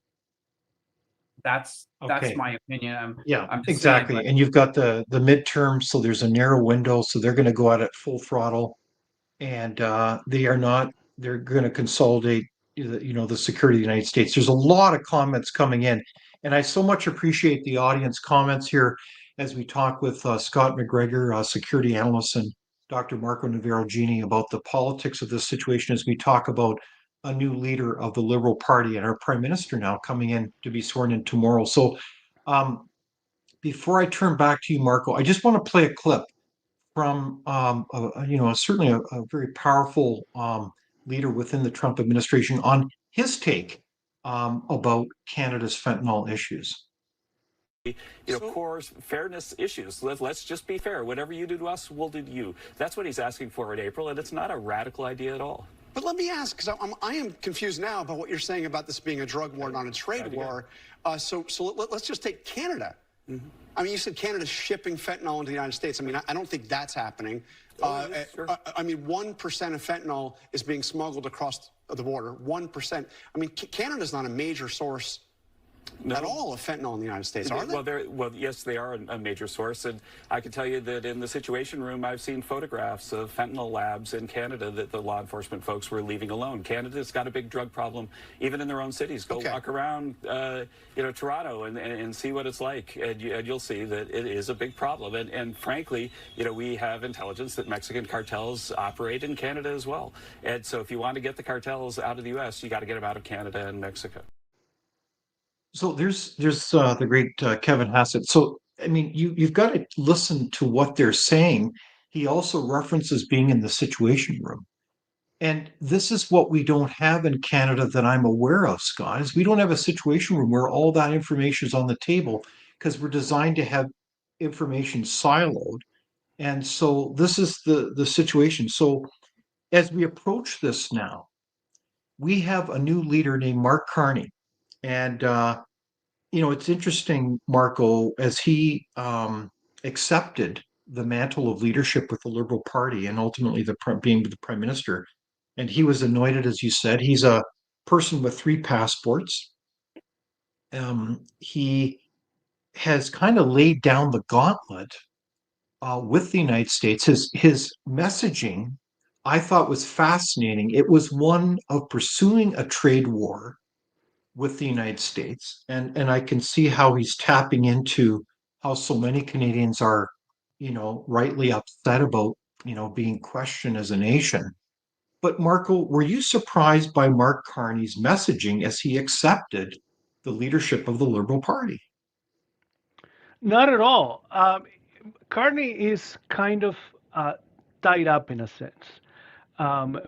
That's Okay. my opinion. Yeah, I'm just saying, exactly. but And you've got the midterms, so there's a narrow window, so they're going to go out at full throttle, and they are not. They're going to consolidate, the security of the United States. There's a lot of comments coming in, And I so much appreciate the audience comments here as we talk with Scott McGregor, security analyst, and Dr. Marco Navarro-Genie about the politics of this situation as we talk about a new leader of the Liberal Party and our Prime Minister now coming in to be sworn in tomorrow. So um, before I turn back to you, Marco, I just want to play a clip from certainly a very powerful leader within the Trump administration on his take about Canada's fentanyl issues. Core fairness issues. Let's just be fair. Whatever you do to us, we'll do to you. That's what he's asking for in April, and it's not a radical idea at all. But let me ask, because I am confused now about what you're saying about this being a drug war, not a trade war. So let's just take Canada. Mm-hmm. I mean, you said Canada's shipping fentanyl into the United States. I mean, I don't think that's happening. Sure. I mean, 1% of fentanyl is being smuggled across the border. 1%. I mean, Canada's not a major source at all of fentanyl in the United States, are they? Well, yes, they are a major source, and I can tell you that in the Situation Room, I've seen photographs of fentanyl labs in Canada that the law enforcement folks were leaving alone. Canada's got a big drug problem, even in their own cities. Go walk around, Toronto and see what it's like, and you'll see that it is a big problem. And frankly, we have intelligence that Mexican cartels operate in Canada as well. And so if you want to get the cartels out of the U.S., you got to get them out of Canada and Mexico. So there's the great Kevin Hassett. So I mean, you've got to listen to what they're saying. He also references being in the Situation Room, and this is what we don't have in Canada that I'm aware of, Scott. Is we don't have a Situation Room where all that information is on the table because we're designed to have information siloed. And so this is the situation. So as we approach this now, we have a new leader named Mark Carney, and it's interesting, Marco, as he accepted the mantle of leadership with the Liberal Party and ultimately being the prime minister, and he was anointed, as you said. He's a person with 3 passports. He has kind of laid down the gauntlet with the United States. His messaging, I thought, was fascinating. It was one of pursuing a trade war with the United States. And I can see how he's tapping into how so many Canadians are, rightly upset about, being questioned as a nation. But Marco, were you surprised by Mark Carney's messaging as he accepted the leadership of the Liberal Party? Not at all. Carney is kind of tied up in a sense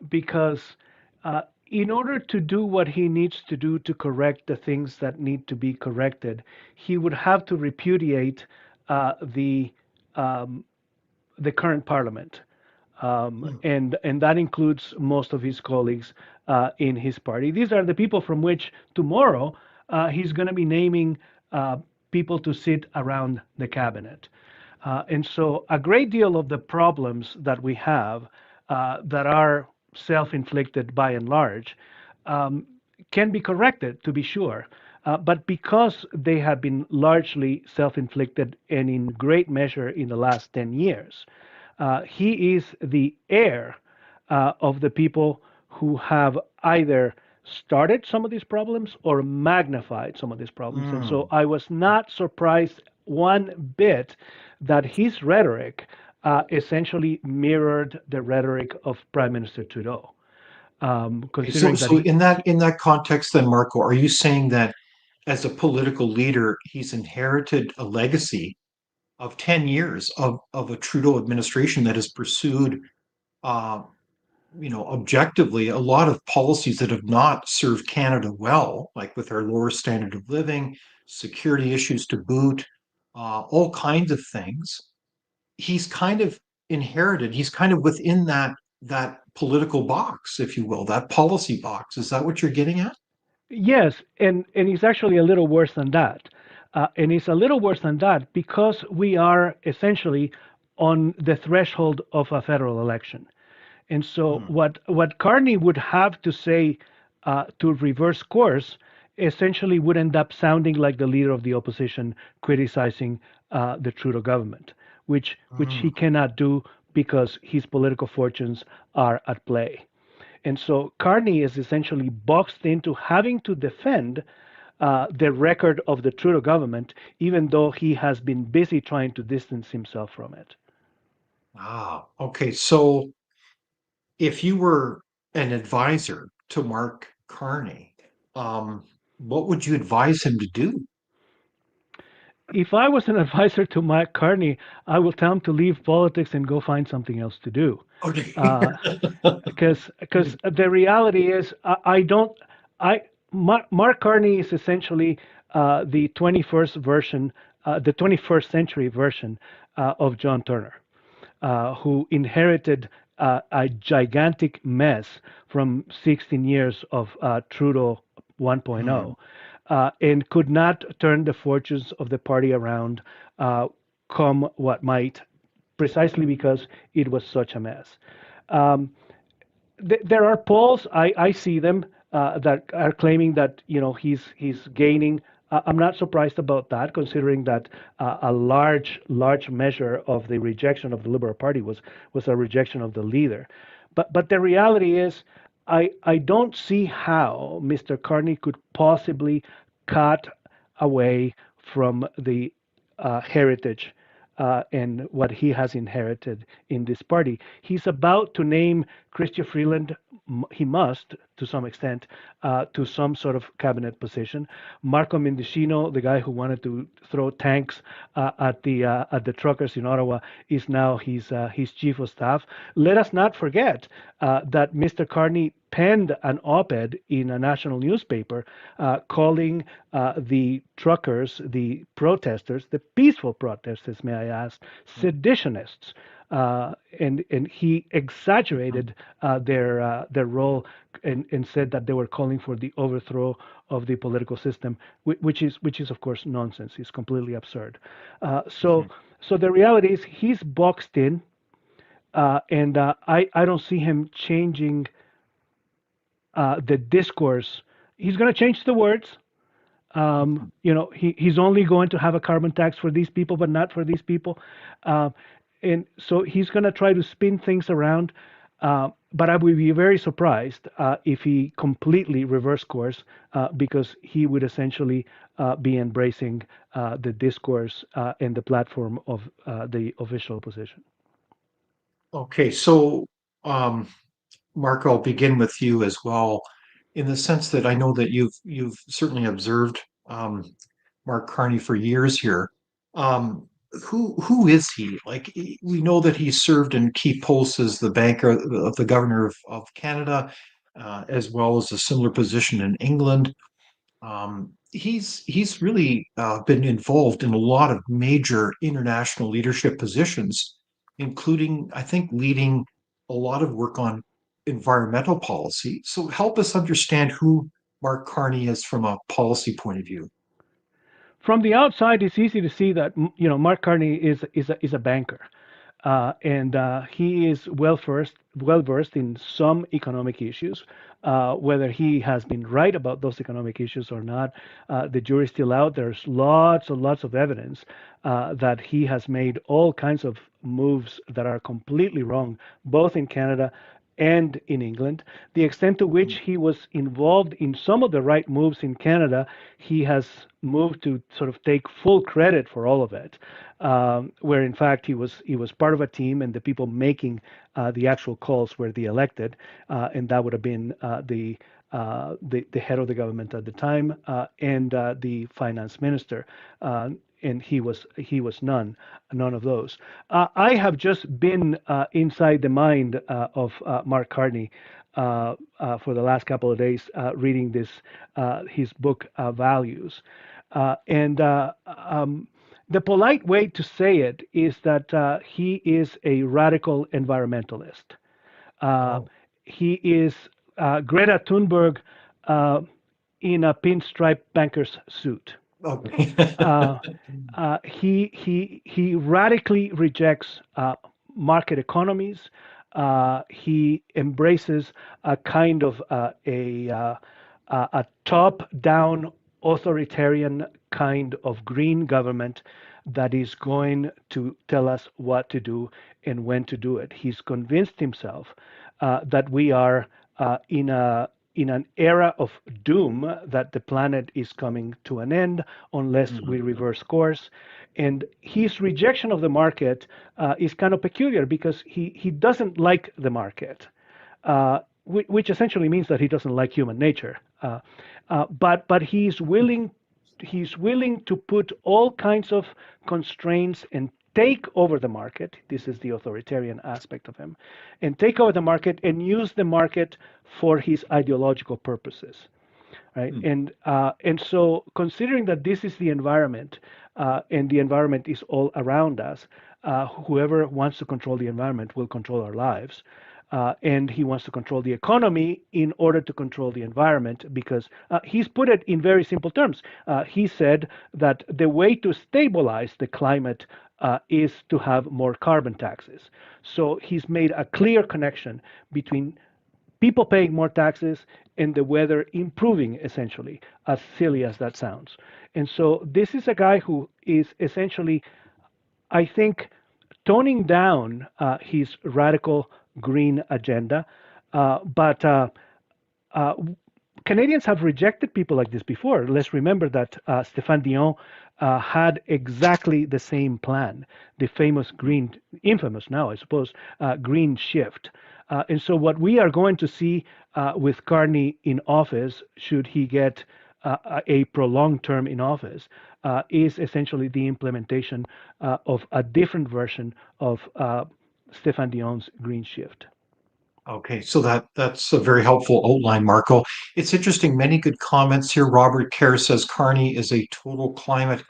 because in order to do what he needs to do to correct the things that need to be corrected, he would have to repudiate the current parliament. And that includes most of his colleagues in his party. These are the people from which tomorrow he's going to be naming people to sit around the cabinet. And so a great deal of the problems that we have that are self-inflicted by and large can be corrected, to be sure. But because they have been largely self-inflicted and in great measure in the last 10 years, he is the heir of the people who have either started some of these problems or magnified some of these problems. And so I was not surprised one bit that his rhetoric essentially mirrored the rhetoric of Prime Minister Trudeau. So in that context, then, Marco, are you saying that as a political leader, he's inherited a legacy of 10 years of a Trudeau administration that has pursued, objectively a lot of policies that have not served Canada well, like with our lower standard of living, security issues to boot, all kinds of things. He's kind of he's kind of within that political box, if you will, that policy box. Is that what you're getting at? Yes, and it's actually a little worse than that. And it's a little worse than that because we are essentially on the threshold of a federal election. And so what Carney would have to say to reverse course essentially would end up sounding like the leader of the opposition criticizing the Trudeau government, which he cannot do because his political fortunes are at play. And so Carney is essentially boxed into having to defend the record of the Trudeau government, even though he has been busy trying to distance himself from it. Wow. Okay. So if you were an advisor to Mark Carney, um, what would you advise him to do? If I was an advisor to Mike Carney, I will tell him to leave politics and go find something else to do. Okay. Because the reality is, I don't. Mark Carney is essentially the 21st version, the 21st century version of John Turner, who inherited a gigantic mess from 16 years of Trudeau 1.0, and could not turn the fortunes of the party around, come what might, precisely because it was such a mess. There are polls, I see them, that are claiming that he's gaining. I'm not surprised about that, considering that a large measure of the rejection of the Liberal Party was a rejection of the leader. But the reality is, I don't see how Mr. Carney could possibly cut away from the heritage and what he has inherited in this party. He's about to name Chrystia Freeland. He must, to some extent, to some sort of cabinet position. Marco Mendicino, the guy who wanted to throw tanks at the truckers in Ottawa, is now his chief of staff. Let us not forget that Mr. Carney penned an op-ed in a national newspaper calling the truckers, the protesters, the peaceful protesters, may I ask, seditionists. And he exaggerated their role and said that they were calling for the overthrow of the political system, which is of course nonsense. It's completely absurd. So the reality is he's boxed in, and I don't see him changing the discourse. He's going to change the words. He's only going to have a carbon tax for these people, but not for these people. And so he's going to try to spin things around. But I would be very surprised if he completely reversed course, because he would essentially be embracing the discourse and the platform of the official opposition. Okay. So, Mark, I'll begin with you as well, in the sense that I know that you've certainly observed Mark Carney for years here. Who is he? Like, we know that he served in key posts as the banker of the governor of Canada, as well as a similar position in England. He's really been involved in a lot of major international leadership positions, including, I think, leading a lot of work on environmental policy. So help us understand who Mark Carney is from a policy point of view. From the outside, it's easy to see that Mark Carney is a banker, and he is well versed in some economic issues. Whether he has been right about those economic issues or not, the jury's still out. There's lots and lots of evidence that he has made all kinds of moves that are completely wrong, both in Canada and in England. The extent to which he was involved in some of the right moves in Canada, he has moved to sort of take full credit for all of it, where in fact he was part of a team, and the people making the actual calls were the elected, and that would have been the head of the government at the time, and the finance minister. And he was none of those. I have just been inside the mind of Mark Carney for the last couple of days, reading his book Values, and the polite way to say it is that he is a radical environmentalist. He is Greta Thunberg in a pinstripe banker's suit. Okay. He radically rejects market economies. He embraces a kind of a top-down authoritarian kind of green government that is going to tell us what to do and when to do it. He's convinced himself that we are in in an era of doom that the planet is coming to an end unless we reverse course. And his rejection of the market is kind of peculiar because he doesn't like the market, which essentially means that he doesn't like human nature. But he's willing to put all kinds of constraints and take over the market. This is the authoritarian aspect of him, and take over the market and use the market for his ideological purposes, right? And so, considering that this is the environment, and the environment is all around us, whoever wants to control the environment will control our lives. And he wants to control the economy in order to control the environment because he's put it in very simple terms. He said that the way to stabilize the climate is to have more carbon taxes. So he's made a clear connection between people paying more taxes and the weather improving, essentially, as silly as that sounds. And so this is a guy who is essentially, I think, toning down his radical green agenda. But Canadians have rejected people like this before. Let's remember that Stéphane Dion had exactly the same plan, the famous green, infamous now, I suppose, green shift. And so what we are going to see with Carney in office, should he get a prolonged term in office, is essentially the implementation of a different version of Stéphane Dion's green shift. Okay, so that's a very helpful outline, Marco. It's interesting, many good comments here. Robert Kerr says Carney is a total climate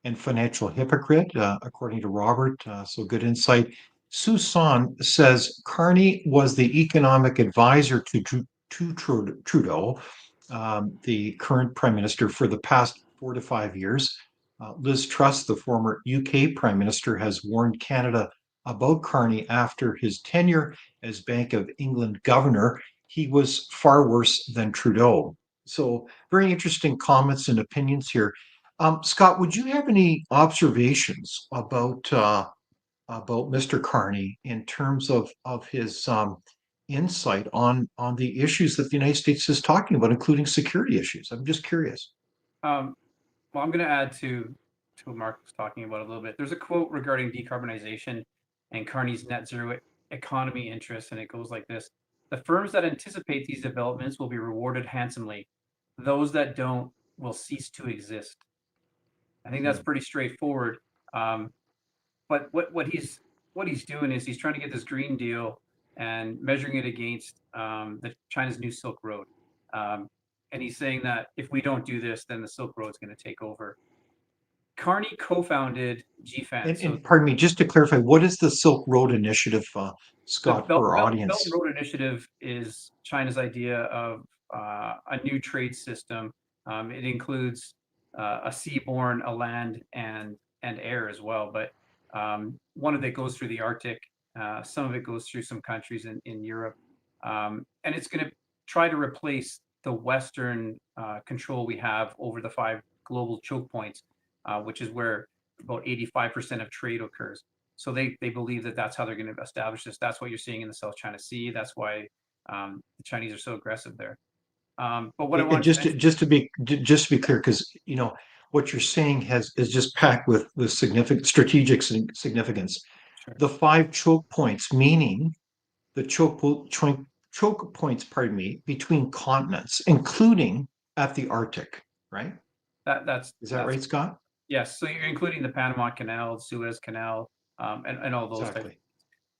and financial hypocrite, according to Robert. So good insight. Susan says Carney was the economic advisor to Trudeau, the current prime minister, for the past 4 to 5 years. Liz Truss, the former UK prime minister, has warned Canada about Carney after his tenure as Bank of England governor. He was far worse than Trudeau. So very interesting comments and opinions here. Scott, would you have any observations about Mr. Carney in terms of his insight on the issues that the United States is talking about, including security issues? I'm just curious. Well, I'm going to add to what Mark was talking about a little bit. There's a quote regarding decarbonization and Carney's net zero economy interests, and it goes like this: "The firms that anticipate these developments will be rewarded handsomely. Those that don't will cease to exist." I think that's pretty straightforward. But what he's doing is he's trying to get this Green Deal and measuring it against China's new Silk Road. And he's saying that if we don't do this, then the Silk Road is going to take over. Carney co-founded GFAN. And pardon me, just to clarify, what is the Silk Road Initiative, Scott, for our audience? The Belt and Road Initiative is China's idea of a new trade system. It includes a seaborne, a land, and air as well. But one of it goes through the Arctic. Some of it goes through some countries in Europe. And it's going to try to replace the Western control we have over the 5 global choke points, which is where about 85% of trade occurs. So they believe that that's how they're going to establish this. That's what you're seeing in the South China Sea. That's why the Chinese are so aggressive there. But what I want just to be clear, because what you're saying is just packed with significant strategic significance. Sure. The 5 choke points, meaning the choke points, pardon me, between continents, including at the Arctic, right? Is that right, Scott? Yes. So you're including the Panama Canal, Suez Canal, and all those exactly.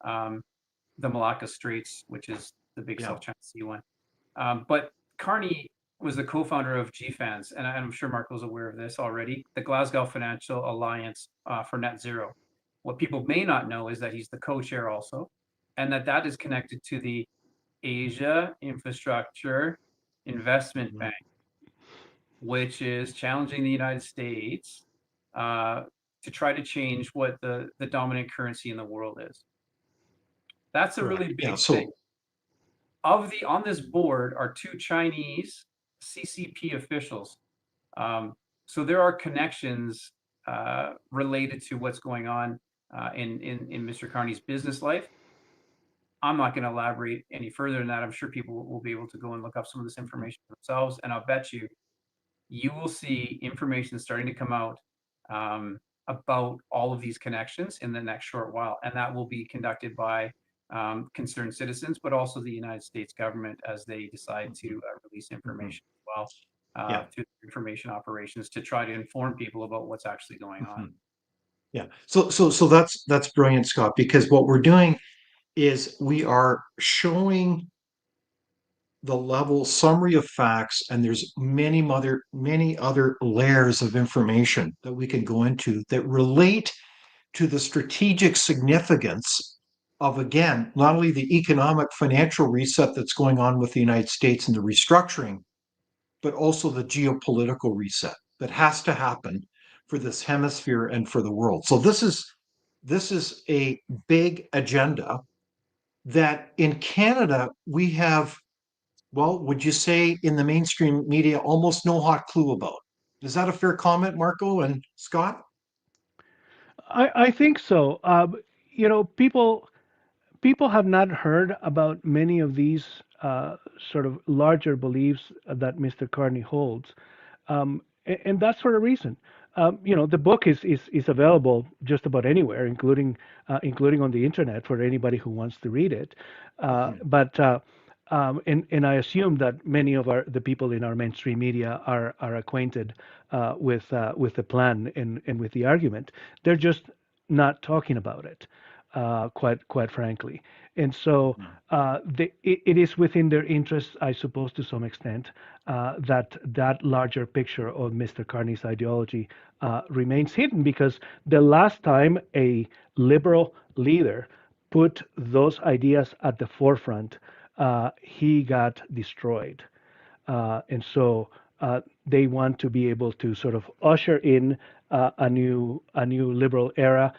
The Malacca Straits, which is the big South China Sea one. But Carney was the co-founder of GFANS, and I'm sure Marco's aware of this already, the Glasgow Financial Alliance for Net Zero. What people may not know is that he's the co-chair also, and that is connected to the Asia Infrastructure Investment Bank, which is challenging the United States to try to change what the dominant currency in the world is. That's a really big thing. On this board are 2 Chinese CCP officials. So there are connections related to what's going on in Mr. Carney's business life. I'm not going to elaborate any further than that. I'm sure people will be able to go and look up some of this information themselves. And I'll bet you will see information starting to come out about all of these connections in the next short while. And that will be conducted by concerned citizens, but also the United States government as they decide to release information as well through information operations to try to inform people about what's actually going on. Yeah. So that's brilliant, Scott, because what we're doing is we are showing the level summary of facts, and there's many other layers of information that we can go into that relate to the strategic significance of, again, not only the economic financial reset that's going on with the United States and the restructuring, but also the geopolitical reset that has to happen for this hemisphere and for the world. So this is a big agenda that in Canada we have, well, would you say in the mainstream media, almost no hot clue about? Is that a fair comment, Marco and Scott? I think so. You know, people have not heard about many of these sort of larger beliefs that Mr. Carney holds, and that's for a reason. You know, the book is available just about anywhere, including on the internet for anybody who wants to read it. But and I assume that many of the people in our mainstream media are acquainted with the plan and with the argument. They're just not talking about it, quite frankly. And so it is within their interests, I suppose, to some extent, that larger picture of Mr. Carney's ideology remains hidden, because the last time a liberal leader put those ideas at the forefront, he got destroyed. And so they want to be able to sort of usher in a new liberal era,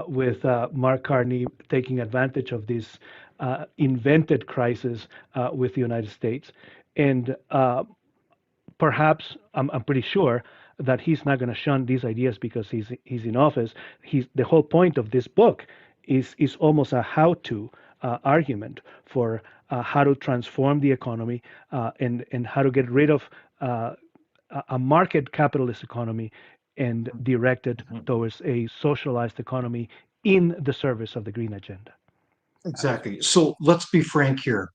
with Mark Carney taking advantage of this invented crisis with the United States. And perhaps, I'm pretty sure that he's not going to shun these ideas because he's in office. The whole point of this book is almost a how-to argument for how to transform the economy, and how to get rid of a market capitalist economy and direct it towards a socialized economy in the service of the green agenda. Exactly. So let's be frank here.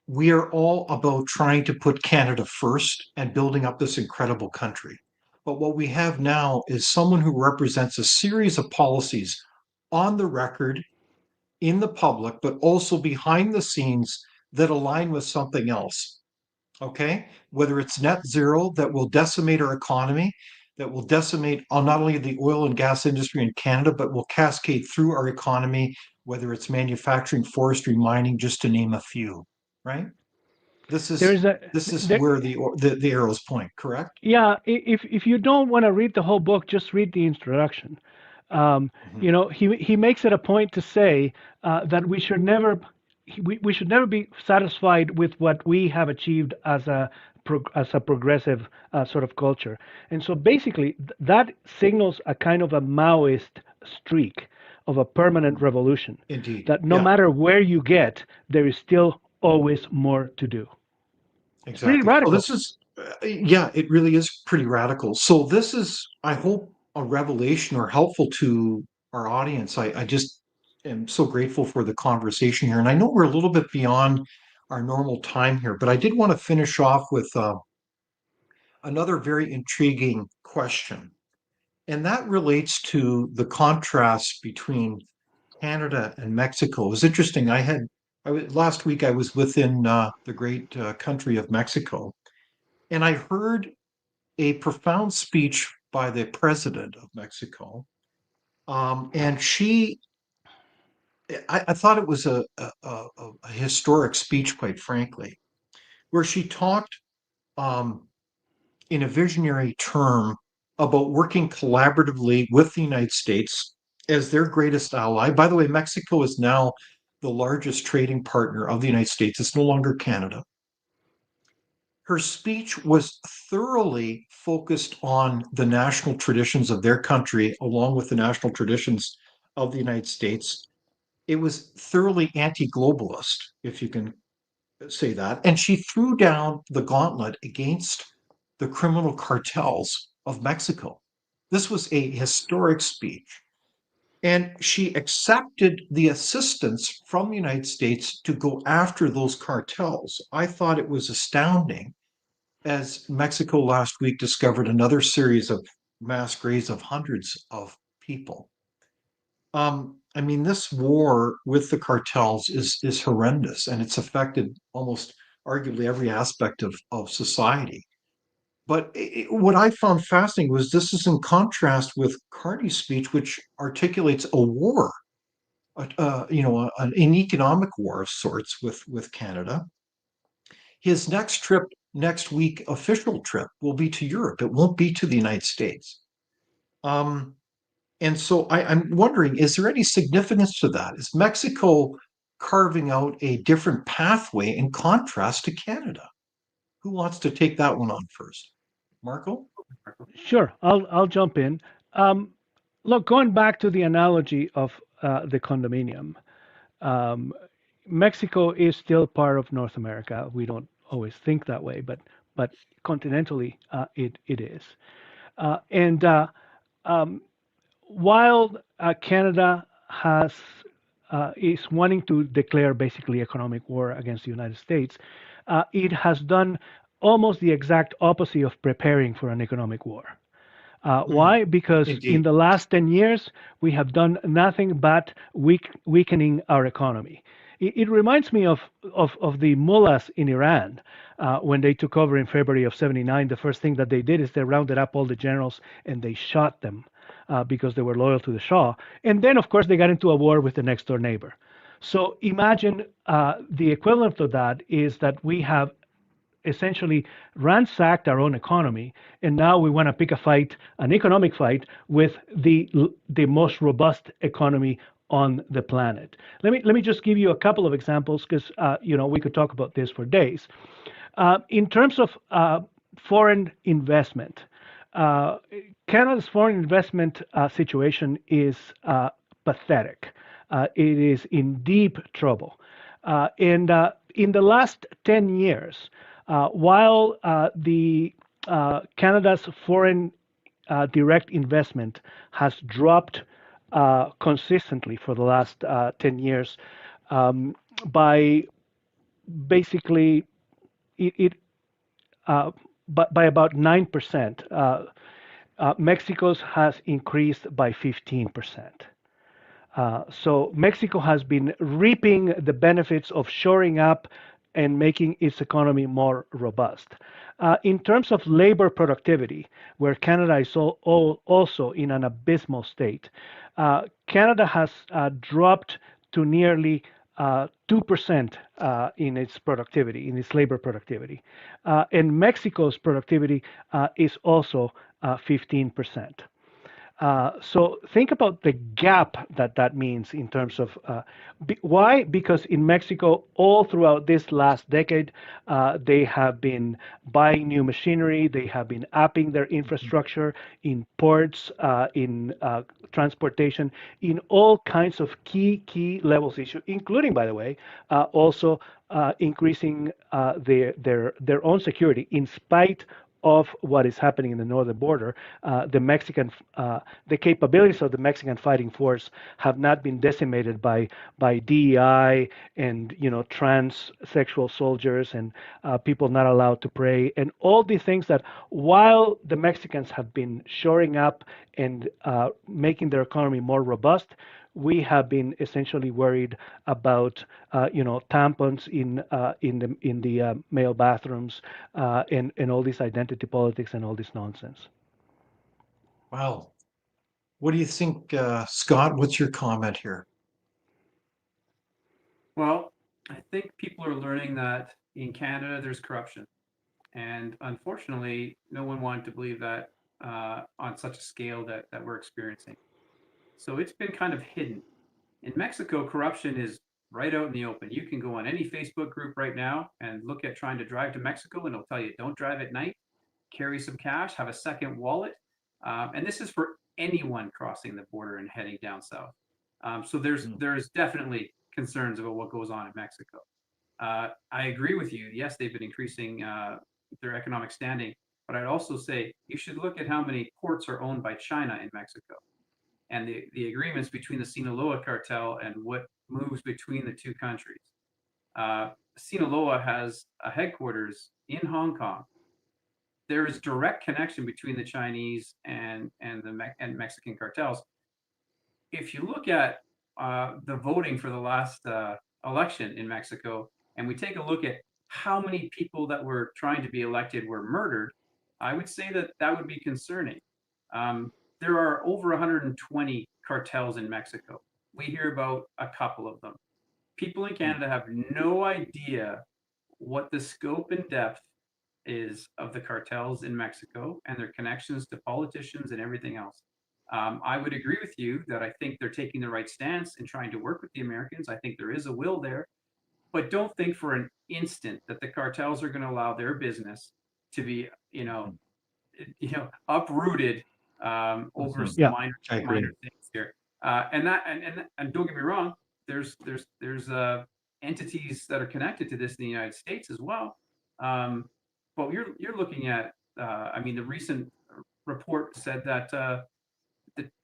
We are all about trying to put Canada first and building up this incredible country. But what we have now is someone who represents a series of policies on the record, in the public, but also behind the scenes that align with something else. Okay? Whether it's net zero that will decimate our economy, that will decimate not only the oil and gas industry in Canada, but will cascade through our economy, whether it's manufacturing, forestry, mining, just to name a few, right? This is where the arrows point, correct? Yeah, if you don't want to read the whole book, just read the introduction. You know, he makes it a point to say that we should never be satisfied with what we have achieved as a progressive sort of culture. And so basically, that signals a kind of a Maoist streak of a permanent revolution. Indeed. That no matter where you get, there is still always more to do. Exactly. It's pretty radical. So this is, yeah, it really is pretty radical. So this is, I hope, a revelation or helpful to our audience. I just am so grateful for the conversation here. And I know we're a little bit beyond our normal time here, but I did want to finish off with another very intriguing question. And that relates to the contrast between Canada and Mexico. It was interesting. Last week I was within the great country of Mexico, and I heard a profound speech by the president of Mexico, and I thought it was a historic speech, quite frankly, where she talked in a visionary term about working collaboratively with the United States as their greatest ally. By the way, Mexico is now the largest trading partner of the United States. It's no longer Canada. Her speech was thoroughly focused on the national traditions of their country, along with the national traditions of the United States. It was thoroughly anti-globalist, if you can say that. And she threw down the gauntlet against the criminal cartels of Mexico. This was a historic speech. And she accepted the assistance from the United States to go after those cartels. I thought it was astounding as Mexico last week discovered another series of mass graves of hundreds of people. I mean, this war with the cartels is horrendous, and it's affected almost arguably every aspect of society. But what I found fascinating was this is in contrast with Carney's speech, which articulates a war, an economic war of sorts with Canada. His next trip next week, official trip, will be to Europe. It won't be to the United States. Um, and so I'm wondering, is there any significance to that? Is Mexico carving out a different pathway in contrast to Canada? Who wants to take that one on first? Marco? Sure, I'll jump in. Um, Look, going back to the analogy of the condominium, um, Mexico is still part of North America. We don't always think that way, but continentally, it is. And um, while Canada has is wanting to declare basically economic war against the United States, it has done almost the exact opposite of preparing for an economic war. Why? Because in Indeed. the last 10 years, we have done nothing but weakening our economy. It reminds me of the mullahs in Iran when they took over in February of '79. The first thing that they did is they rounded up all the generals and they shot them because they were loyal to the Shah. And then, of course, they got into a war with the next door neighbor. So imagine the equivalent of that is that we have essentially ransacked our own economy, and now we want to pick a fight, an economic fight, with the most robust economy on the planet. Let me just give you a couple of examples because we could talk about this for days. In terms of foreign investment, Canada's foreign investment situation is pathetic. It is in deep trouble. And in the last 10 years, while the Canada's foreign direct investment has dropped consistently for the last 10 years by basically it by about 9%. Mexico's has increased by 15%. So Mexico has been reaping the benefits of shoring up and making its economy more robust. In terms of labor productivity, where Canada is also in an abysmal state, Canada has dropped to nearly 2% in its productivity, in its labor productivity. And Mexico's productivity is also 15%. So think about the gap that means in terms of why? Because in Mexico, all throughout this last decade, they have been buying new machinery, they have been upping their infrastructure in ports, in transportation, in all kinds of key levels issue, including, by the way, also increasing their own security in spite of what is happening in the northern border. The capabilities of the Mexican fighting force have not been decimated by DEI and transsexual soldiers and people not allowed to pray and all these things that while the Mexicans have been shoring up and making their economy more robust, we have been essentially worried about, tampons in the male bathrooms and all this identity politics and all this nonsense. Wow. What do you think, Scott? What's your comment here? Well, I think people are learning that in Canada there's corruption. And unfortunately, no one wanted to believe that on such a scale that we're experiencing. So it's been kind of hidden. In Mexico, corruption is right out in the open. You can go on any Facebook group right now and look at trying to drive to Mexico, and it'll tell you don't drive at night, carry some cash, have a second wallet. And this is for anyone crossing the border and heading down south. So there's definitely concerns about what goes on in Mexico. I agree with you. Yes, they've been increasing their economic standing, but I'd also say you should look at how many ports are owned by China in Mexico, and the agreements between the Sinaloa cartel and what moves between the two countries. Sinaloa has a headquarters in Hong Kong. There is direct connection between the Chinese and Mexican cartels. If you look at the voting for the last election in Mexico, and we take a look at how many people that were trying to be elected were murdered, I would say that that would be concerning. There are over 120 cartels in Mexico. We hear about a couple of them. People in Canada have no idea what the scope and depth is of the cartels in Mexico and their connections to politicians and everything else. I would agree with you that I think they're taking the right stance and trying to work with the Americans. I think there is a will there, but don't think for an instant that the cartels are going to allow their business to be, uprooted over Yeah, minor I agree. things here. And don't get me wrong, there's entities that are connected to this in the United States as well. But you're looking at, the recent report said that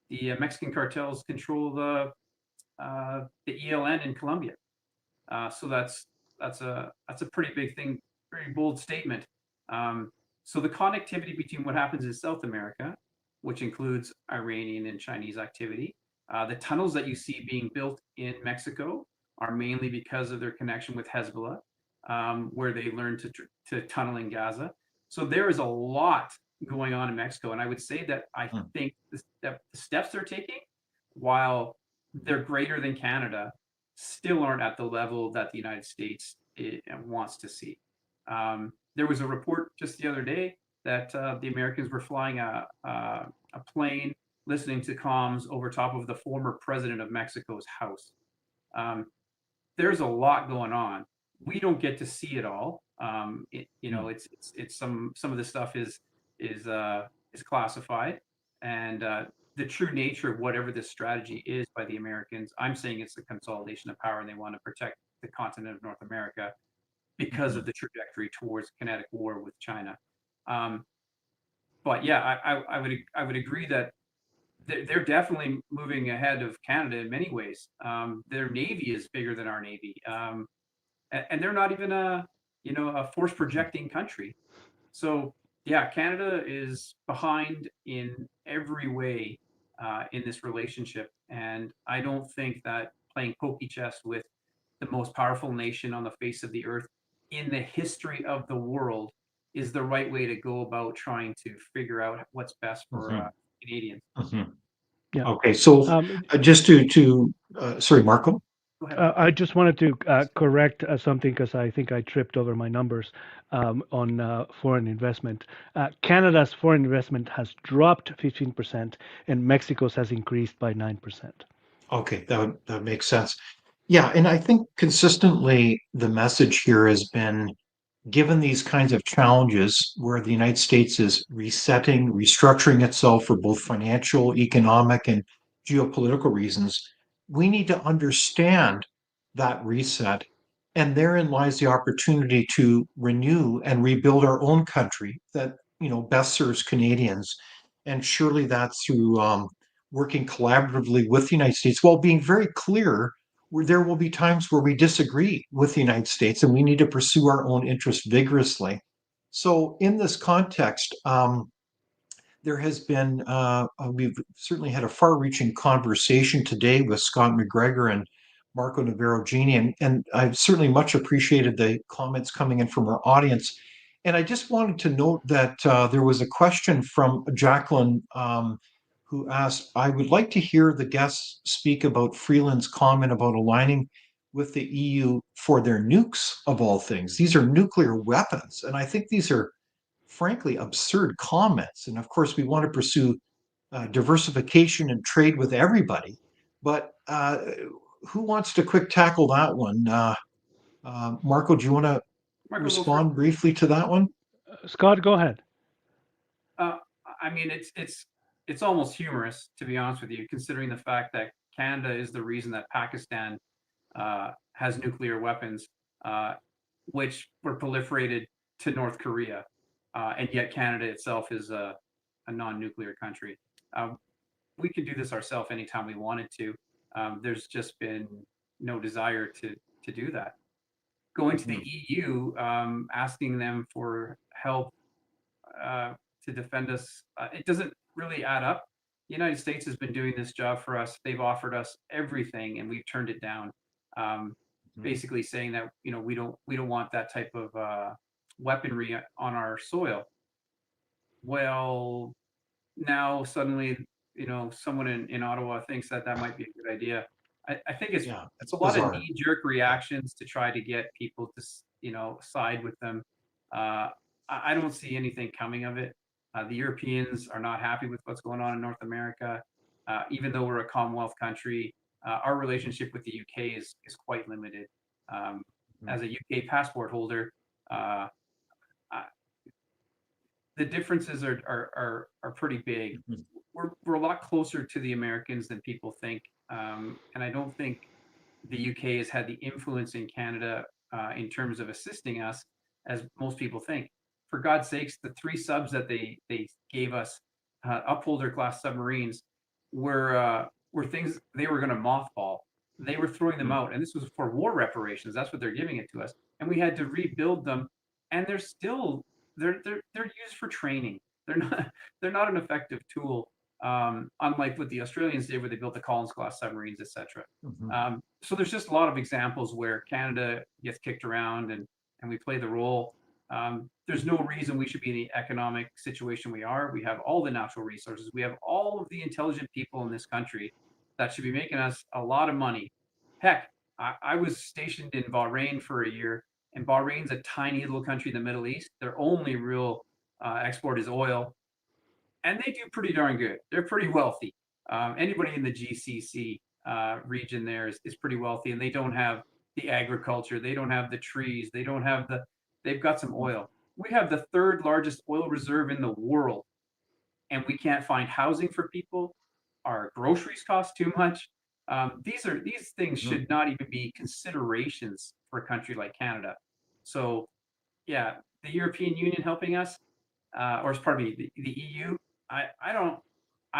the Mexican cartels control the ELN in Colombia. So that's a pretty big thing, very bold statement. So the connectivity between what happens in South America, which includes Iranian and Chinese activity, the tunnels that you see being built in Mexico are mainly because of their connection with Hezbollah, where they learned to tunnel in Gaza. So there is a lot going on in Mexico, and I would say that I think that the steps they're taking, while they're greater than Canada, still aren't at the level that the United States wants to see. There was a report just the other day that the Americans were flying a plane, listening to comms over top of the former president of Mexico's house. There's a lot going on. We don't get to see it all. It's some of the stuff is classified, and the true nature of whatever this strategy is by the Americans, I'm saying it's the consolidation of power, and they want to protect the continent of North America because of the trajectory towards kinetic war with China. But yeah, I would agree that they're definitely moving ahead of Canada in many ways. Their Navy is bigger than our Navy, and they're not even a force projecting country. So yeah, Canada is behind in every way in this relationship, and I don't think that playing pokey chess with the most powerful nation on the face of the earth in the history of the world is the right way to go about trying to figure out what's best for Canadians. yeah. Okay, so just sorry, Marco. Go ahead. I just wanted to correct something because I think I tripped over my numbers on foreign investment. Canada's foreign investment has dropped 15%, and Mexico's has increased by 9%. Okay, that makes sense. Yeah, and I think consistently the message here has been, given these kinds of challenges where the United States is resetting, restructuring itself for both financial, economic, and geopolitical reasons, we need to understand that reset. And therein lies the opportunity to renew and rebuild our own country that, best serves Canadians. And surely that's through working collaboratively with the United States while being very clear where there will be times where we disagree with the United States and we need to pursue our own interests vigorously. So, in this context, there has been, we've certainly had a far reaching conversation today with Scott McGregor and Marco Navarro-Genie, and I've certainly much appreciated the comments coming in from our audience. And I just wanted to note that there was a question from Jacqueline who asked, I would like to hear the guests speak about Freeland's comment about aligning with the EU for their nukes, of all things. These are nuclear weapons. And I think these are, frankly, absurd comments. And of course, we want to pursue diversification and trade with everybody. But who wants to quick tackle that one? Marco, do you want to respond briefly to that one? Scott, go ahead. It's almost humorous, to be honest with you, considering the fact that Canada is the reason that Pakistan has nuclear weapons, which were proliferated to North Korea, and yet Canada itself is a non-nuclear country. We could do this ourselves anytime we wanted to. There's just been no desire to do that. Going to the EU, asking them for help to defend us, it doesn't really add up. The United States has been doing this job for us. They've offered us everything, and we've turned it down. Basically saying that we don't want that type of weaponry on our soil. Well, now suddenly someone in Ottawa thinks that might be a good idea. I think it's a lot of knee-jerk reactions to try to get people to side with them. I don't see anything coming of it. The Europeans are not happy with what's going on in North America. Even though we're a Commonwealth country, our relationship with the UK is quite limited. As a UK passport holder, the differences are pretty big. We're a lot closer to the Americans than people think, and I don't think the UK has had the influence in Canada in terms of assisting us as most people think. For God's sakes, the 3 subs that they gave us, upholder class submarines, were things they were going to mothball. They were throwing them out, and this was for war reparations. That's what they're giving it to us, and we had to rebuild them. And they're used for training. They're not an effective tool, unlike what the Australians did, where they built the Collins class submarines, etc. So there's just a lot of examples where Canada gets kicked around, and we play the role. There's no reason we should be in the economic situation we are. We have all the natural resources. We have all of the intelligent people in this country that should be making us a lot of money. Heck, I was stationed in Bahrain for a year, and Bahrain's a tiny little country in the Middle East. Their only real export is oil, and they do pretty darn good. They're pretty wealthy. Anybody in the GCC region there is pretty wealthy, and they don't have the agriculture. They don't have the trees. They don't have they've got some oil. We have the 3rd largest oil reserve in the world, and we can't find housing for people. Our groceries cost too much. These things should not even be considerations for a country like Canada. So, yeah, the European Union helping us, or pardon me, the EU. I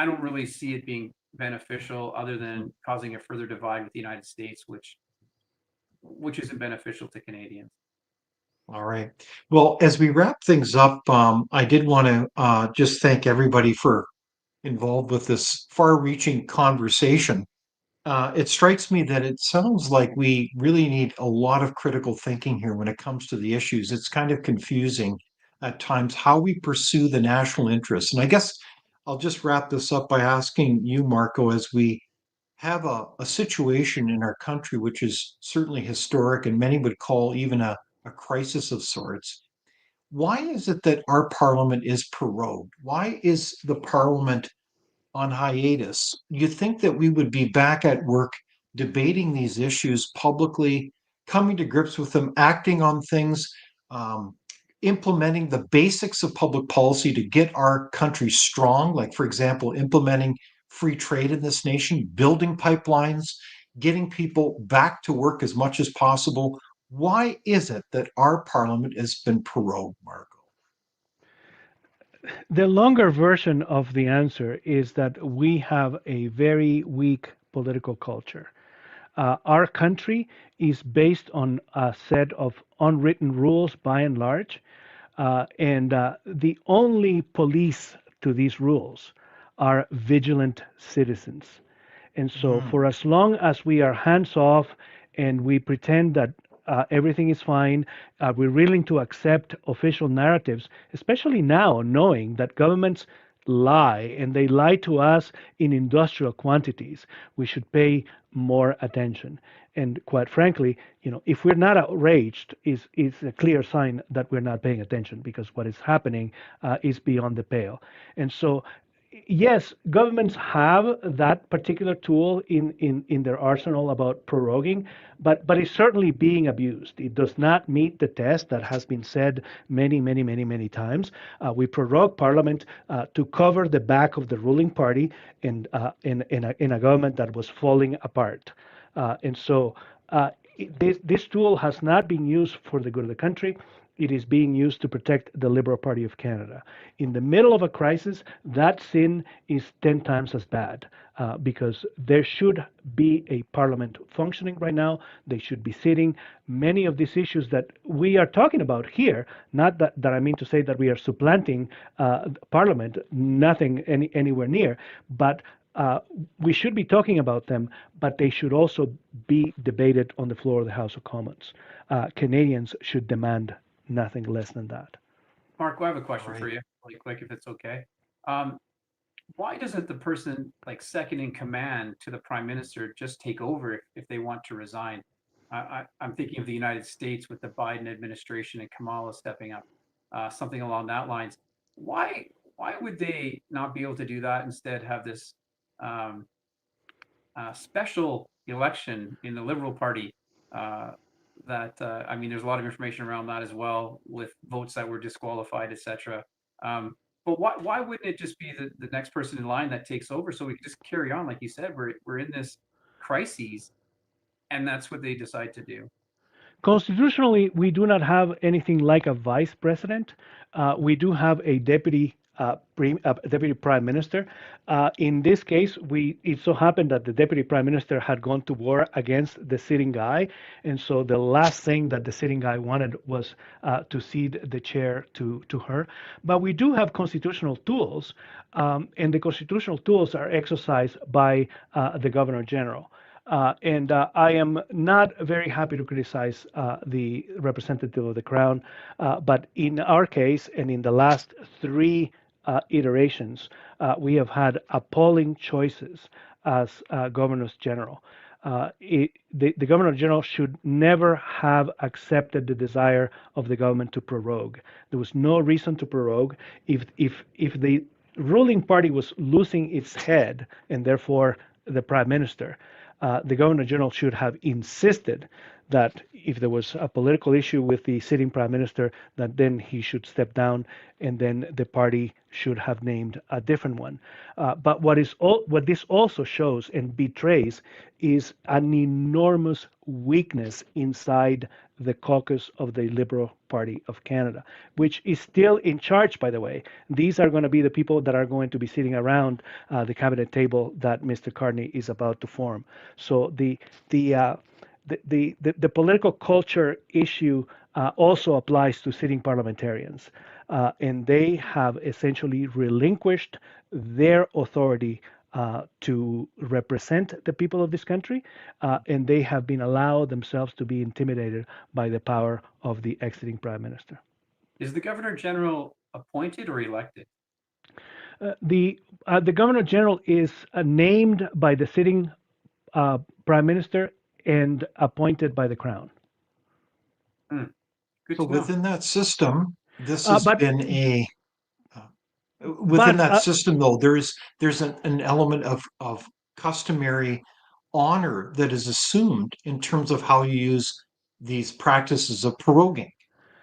don't really see it being beneficial, other than causing a further divide with the United States, which isn't beneficial to Canadians. All right. Well, as we wrap things up, I did want to just thank everybody for involved with this far-reaching conversation. It strikes me that it sounds like we really need a lot of critical thinking here when it comes to the issues. It's kind of confusing at times how we pursue the national interest. And I guess I'll just wrap this up by asking you, Marco, as we have a situation in our country which is certainly historic and many would call even a crisis of sorts. Why is it that our parliament is prorogued? Why is the parliament on hiatus? You think that we would be back at work debating these issues publicly, coming to grips with them, acting on things, implementing the basics of public policy to get our country strong, like, for example, implementing free trade in this nation, building pipelines, getting people back to work as much as possible. Why is it that our parliament has been prorogued, Marco? The longer version of the answer is that we have a very weak political culture. Our country is based on a set of unwritten rules by and large, and the only police to these rules are vigilant citizens. And so, for as long as we are hands off and we pretend that everything is fine, we're willing to accept official narratives, especially now, knowing that governments lie and they lie to us in industrial quantities. We should pay more attention. And quite frankly, if we're not outraged, is a clear sign that we're not paying attention, because what is happening is beyond the pale. And so, yes, governments have that particular tool in their arsenal about proroguing, but it's certainly being abused. It does not meet the test that has been said many times. We prorogue Parliament to cover the back of the ruling party in a government that was falling apart. And so this tool has not been used for the good of the country. It is being used to protect the Liberal Party of Canada. In the middle of a crisis, that sin is 10 times as bad because there should be a parliament functioning right now. They should be sitting. Many of these issues that we are talking about here, not that I mean to say that we are supplanting parliament, nothing anywhere near, but we should be talking about them, but they should also be debated on the floor of the House of Commons. Canadians should demand nothing less than that. Marco, I have a question for you, really quick, if it's okay. Why doesn't the person like second in command to the prime minister just take over if they want to resign? I'm thinking of the United States with the Biden administration and Kamala stepping up, something along that lines. Why would they not be able to do that, instead have this special election in the Liberal Party? I mean, there's a lot of information around that as well, with votes that were disqualified, etc. But why wouldn't it just be the next person in line that takes over, so we can just carry on? Like you said, we're in this crisis, and that's what they decide to do. Constitutionally, we do not have anything like a vice president. We do have a deputy deputy prime minister. In this case, it so happened that the deputy prime minister had gone to war against the sitting guy, and so the last thing that the sitting guy wanted was to cede the chair to her. But we do have constitutional tools, and the constitutional tools are exercised by the governor general. And I am not very happy to criticize the representative of the Crown, but in our case and in the last three iterations, we have had appalling choices as governors general. The governor general should never have accepted the desire of the government to prorogue. There was no reason to prorogue. If the ruling party was losing its head, and therefore the prime minister, the governor general should have insisted that if there was a political issue with the sitting prime minister, that then he should step down, and then the party should have named a different one. But what this also shows and betrays is an enormous weakness inside the caucus of the Liberal Party of Canada, which is still in charge, by the way. These are going to be the people that are going to be sitting around the cabinet table that Mr. Carney is about to form. So the political culture issue also applies to sitting parliamentarians, and they have essentially relinquished their authority to represent the people of this country, and they have been allowed themselves to be intimidated by the power of the exiting prime minister. Is the governor general appointed or elected? The governor general is named by the sitting prime minister and appointed by the Crown. Good So to know. within that system, this has but- been a within that system, though, there's an element of customary honor that is assumed in terms of how you use these practices of proroguing.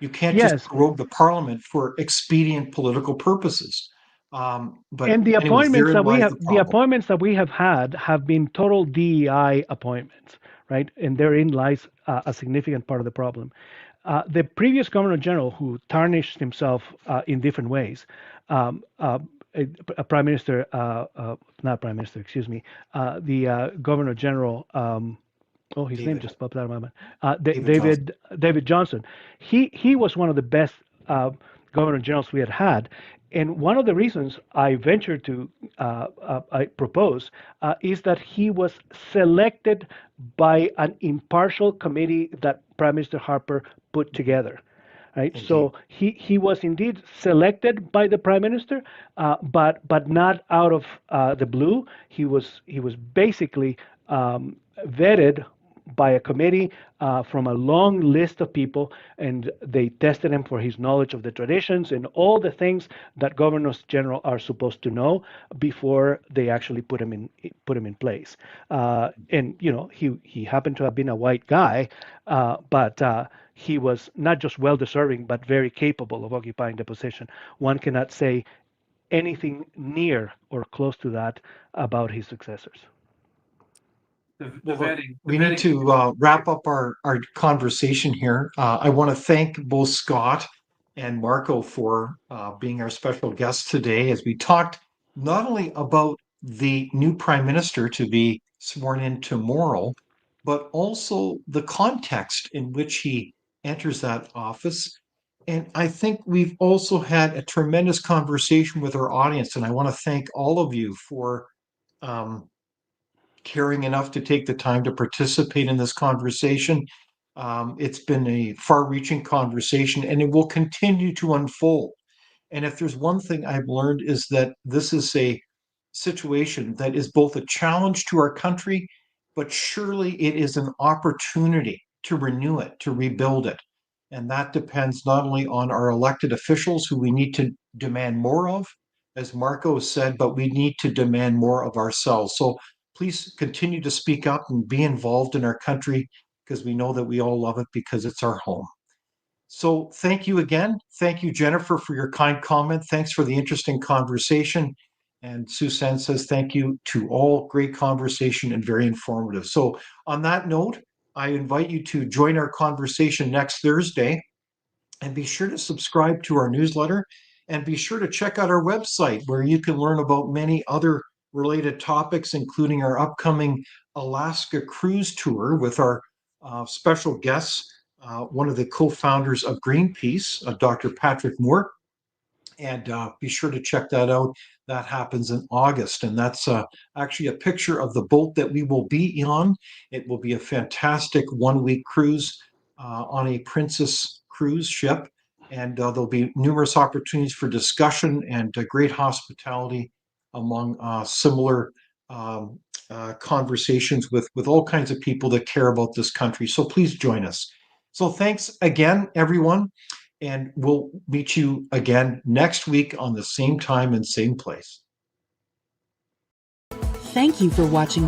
You can't Yes. just prorogue the parliament for expedient political purposes. But And the anyways, appointments therein that we lies have, the the problem. appointments that we have had have been total DEI appointments, right? And therein lies a significant part of the problem. The previous governor general, who tarnished himself in different ways, a prime minister, not prime minister, excuse me, the governor general. His name just popped out of my mind. David Johnson. He was one of the best governor generals we had had. And one of the reasons I ventured to I propose is that he was selected by an impartial committee that Prime Minister Harper put together. Right. Indeed. So he was indeed selected by the Prime Minister, but not out of the blue. He was basically vetted by a committee from a long list of people, and they tested him for his knowledge of the traditions and all the things that governors general are supposed to know before they actually put him in place. And he happened to have been a white guy, but he was not just well deserving, but very capable of occupying the position. One cannot say anything near or close to that about his successors. We need to wrap up our conversation here. I want to thank both Scott and Marco for being our special guests today as we talked not only about the new prime minister to be sworn in tomorrow, but also the context in which he enters that office. And I think we've also had a tremendous conversation with our audience, and I want to thank all of you for caring enough to take the time to participate in this conversation. It's been a far-reaching conversation, and it will continue to unfold. And if there's one thing I've learned is that this is a situation that is both a challenge to our country, but surely it is an opportunity to renew it, to rebuild it. And that depends not only on our elected officials, who we need to demand more of, as Marco said, but we need to demand more of ourselves. So please continue to speak up and be involved in our country, because we know that we all love it because it's our home. So thank you again. Thank you, Jennifer, for your kind comment. Thanks for the interesting conversation. And Suzanne says thank you to all. Great conversation and very informative. So on that note, I invite you to join our conversation next Thursday, and be sure to subscribe to our newsletter, and be sure to check out our website where you can learn about many other related topics, including our upcoming Alaska cruise tour with our special guests, one of the co-founders of Greenpeace, Dr. Patrick Moore. And be sure to check that out. That happens in August, and that's actually a picture of the boat that we will be on. It will be a fantastic one-week cruise on a Princess cruise ship, and there'll be numerous opportunities for discussion and great hospitality among similar conversations with all kinds of people that care about this country. So please join us. So thanks again, everyone. And we'll meet you again next week on the same time and same place. Thank you for watching